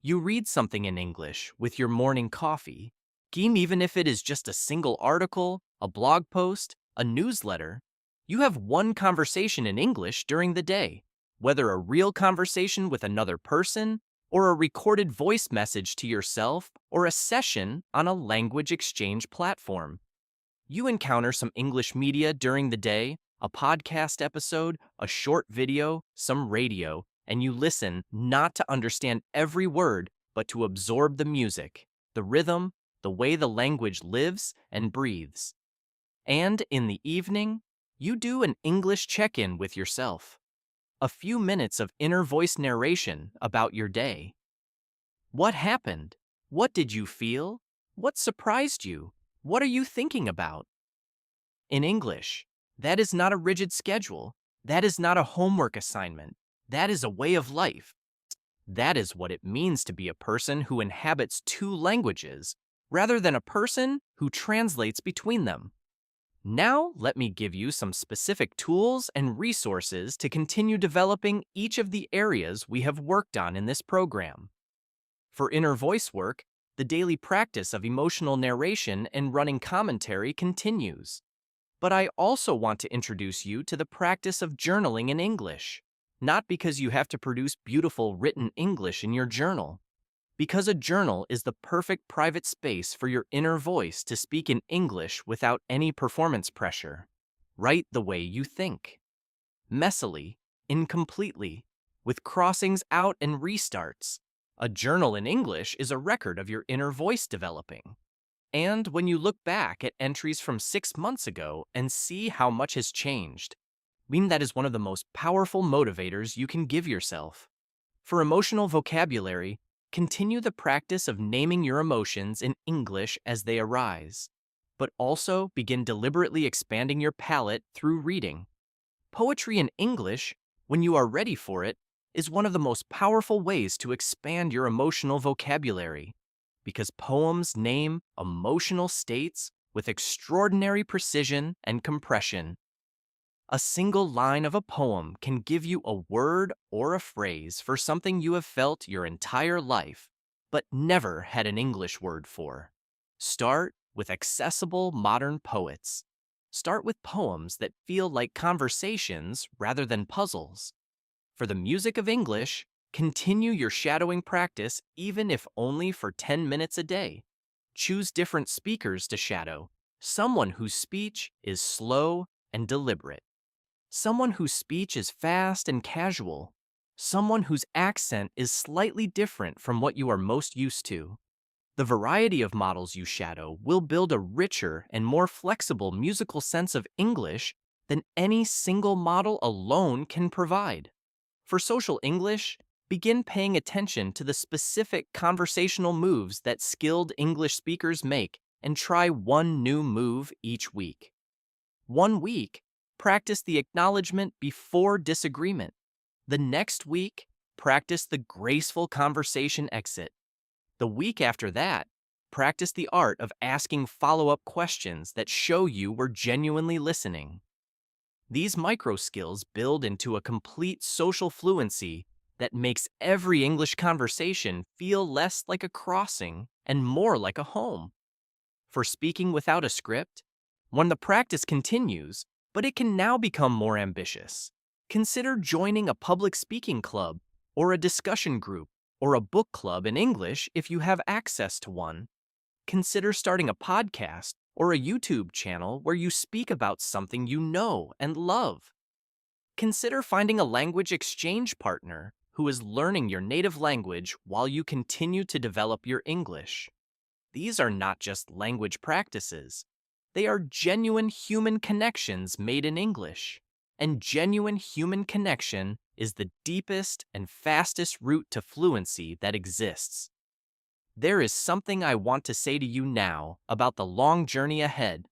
You read something in English with your morning coffee, even if it is just a single article, a blog post, a newsletter. You have one conversation in English during the day, whether a real conversation with another person, or a recorded voice message to yourself, or a session on a language exchange platform. You encounter some English media during the day, a podcast episode, a short video, some radio, and you listen not to understand every word, but to absorb the music, the rhythm, the way the language lives and breathes. And in the evening, you do an English check-in with yourself. A few minutes of inner voice narration about your day. What happened? What did you feel? What surprised you? What are you thinking about? In English, that is not a rigid schedule. That is not a homework assignment. That is a way of life. That is what it means to be a person who inhabits two languages, rather than a person who translates between them. Now, let me give you some specific tools and resources to continue developing each of the areas we have worked on in this program. For inner voice work, the daily practice of emotional narration and running commentary continues. But I also want to introduce you to the practice of journaling in English, not because you have to produce beautiful written English in your journal, Because a journal is the perfect private space for your inner voice to speak in English without any performance pressure. Write the way you think. Messily, incompletely, with crossings out and restarts. A journal in English is a record of your inner voice developing. And when you look back at entries from 6 months ago and see how much has changed, that is one of the most powerful motivators you can give yourself. For emotional vocabulary, continue the practice of naming your emotions in English as they arise, but also begin deliberately expanding your palette through reading. Poetry in English, when you are ready for it, is one of the most powerful ways to expand your emotional vocabulary, because poems name emotional states with extraordinary precision and compression. A single line of a poem can give you a word or a phrase for something you have felt your entire life, but never had an English word for. Start with accessible modern poets. Start with poems that feel like conversations rather than puzzles. For the music of English, continue your shadowing practice even if only for 10 minutes a day. Choose different speakers to shadow, someone whose speech is slow and deliberate, someone whose speech is fast and casual, someone whose accent is slightly different from what you are most used to. The variety of models you shadow will build a richer and more flexible musical sense of English than any single model alone can provide. For social English, begin paying attention to the specific conversational moves that skilled English speakers make and try one new move each week. 1 week, practice the acknowledgement before disagreement. The next week, practice the graceful conversation exit. The week after that, practice the art of asking follow-up questions that show you were genuinely listening. These micro skills build into a complete social fluency that makes every English conversation feel less like a crossing and more like a home. For speaking without a script, when the practice continues, but it can now become more ambitious, consider joining a public speaking club or a discussion group or a book club in English if you have access to one. Consider starting a podcast or a YouTube channel where you speak about something you know and love. Consider finding a language exchange partner who is learning your native language while you continue to develop your English. These are not just language practices. They are genuine human connections made in English. And genuine human connection is the deepest and fastest route to fluency that exists. There is something I want to say to you now about the long journey ahead.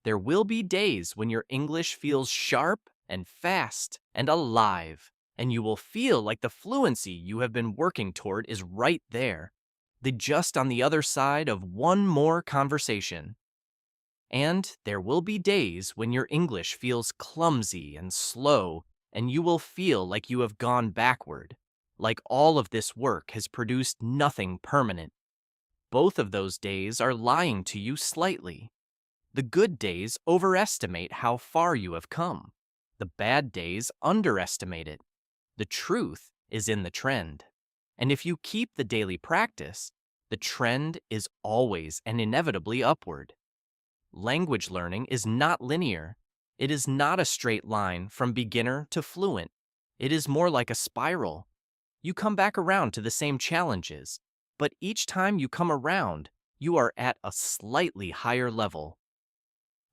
There will be days when your English feels sharp and fast and alive, and you will feel like the fluency you have been working toward is right there, just on the other side of one more conversation. And there will be days when your English feels clumsy and slow, and you will feel like you have gone backward, like all of this work has produced nothing permanent. Both of those days are lying to you slightly. The good days overestimate how far you have come. The bad days underestimate it. The truth is in the trend. And if you keep the daily practice, the trend is always and inevitably upward. Language learning is not linear. It is not a straight line from beginner to fluent. It is more like a spiral. You come back around to the same challenges, but each time you come around, you are at a slightly higher level.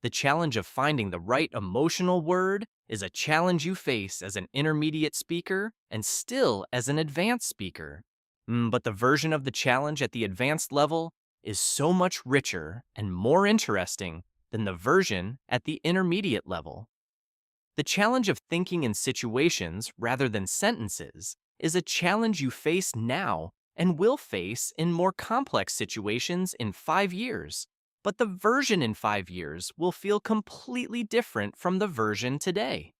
The challenge of finding the right emotional word is a challenge you face as an intermediate speaker and still as an advanced speaker. But the version of the challenge at the advanced level is so much richer and more interesting than the version at the intermediate level. The challenge of thinking in situations rather than sentences is a challenge you face now and will face in more complex situations in 5 years. But the version in 5 years will feel completely different from the version today.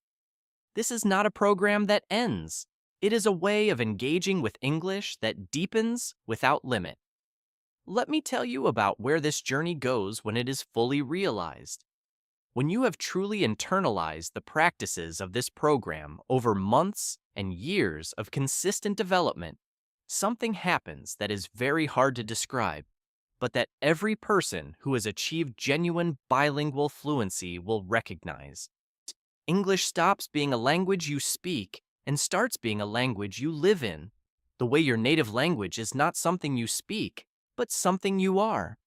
This is not a program that ends. It is a way of engaging with English that deepens without limit. Let me tell you about where this journey goes when it is fully realized. When you have truly internalized the practices of this program over months and years of consistent development, something happens that is very hard to describe, but that every person who has achieved genuine bilingual fluency will recognize. English stops being a language you speak and starts being a language you live in. The way your native language is not something you speak, but something you are.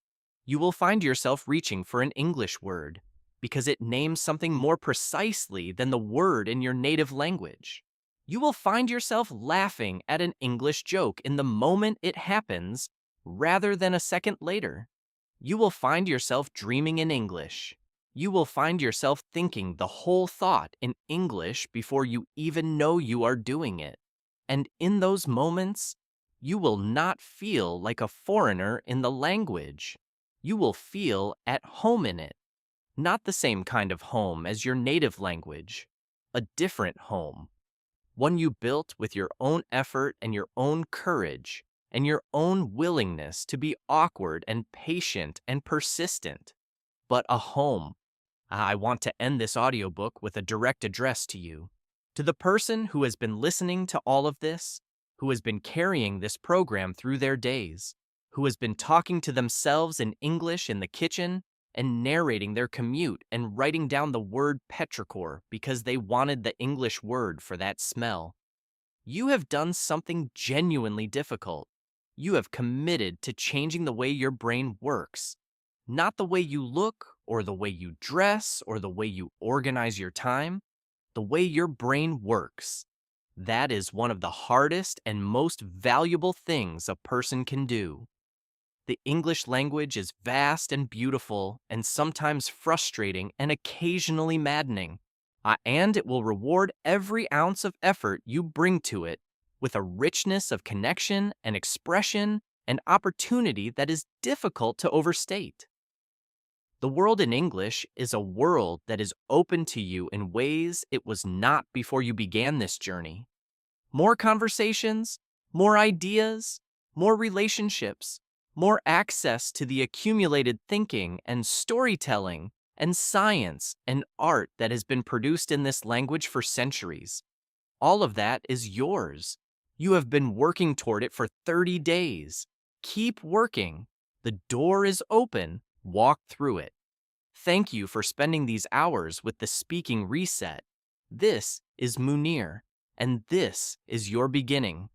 You will find yourself reaching for an English word because it names something more precisely than the word in your native language. You will find yourself laughing at an English joke in the moment it happens rather than a second later. You will find yourself dreaming in English. You will find yourself thinking the whole thought in English before you even know you are doing it. And in those moments, you will not feel like a foreigner in the language. You will feel at home in it. Not the same kind of home as your native language, a different home. One you built with your own effort and your own courage and your own willingness to be awkward and patient and persistent. But a home. I want to end this audiobook with a direct address to you. To the person who has been listening to all of this, who has been carrying this program through their days, who has been talking to themselves in English in the kitchen and narrating their commute and writing down the word petrichor because they wanted the English word for that smell. You have done something genuinely difficult. You have committed to changing the way your brain works, not the way you look or the way you dress or the way you organize your time, the way your brain works. That is one of the hardest and most valuable things a person can do. The English language is vast and beautiful and sometimes frustrating and occasionally maddening. And it will reward every ounce of effort you bring to it with a richness of connection and expression and opportunity that is difficult to overstate. The world in English is a world that is open to you in ways it was not before you began this journey. More conversations, more ideas, more relationships, more access to the accumulated thinking and storytelling and science and art that has been produced in this language for centuries. All of that is yours. You have been working toward it for 30 days. Keep working. The door is open. Walk through it. Thank you for spending these hours with the Speaking Reset. This is Munir, and this is your beginning.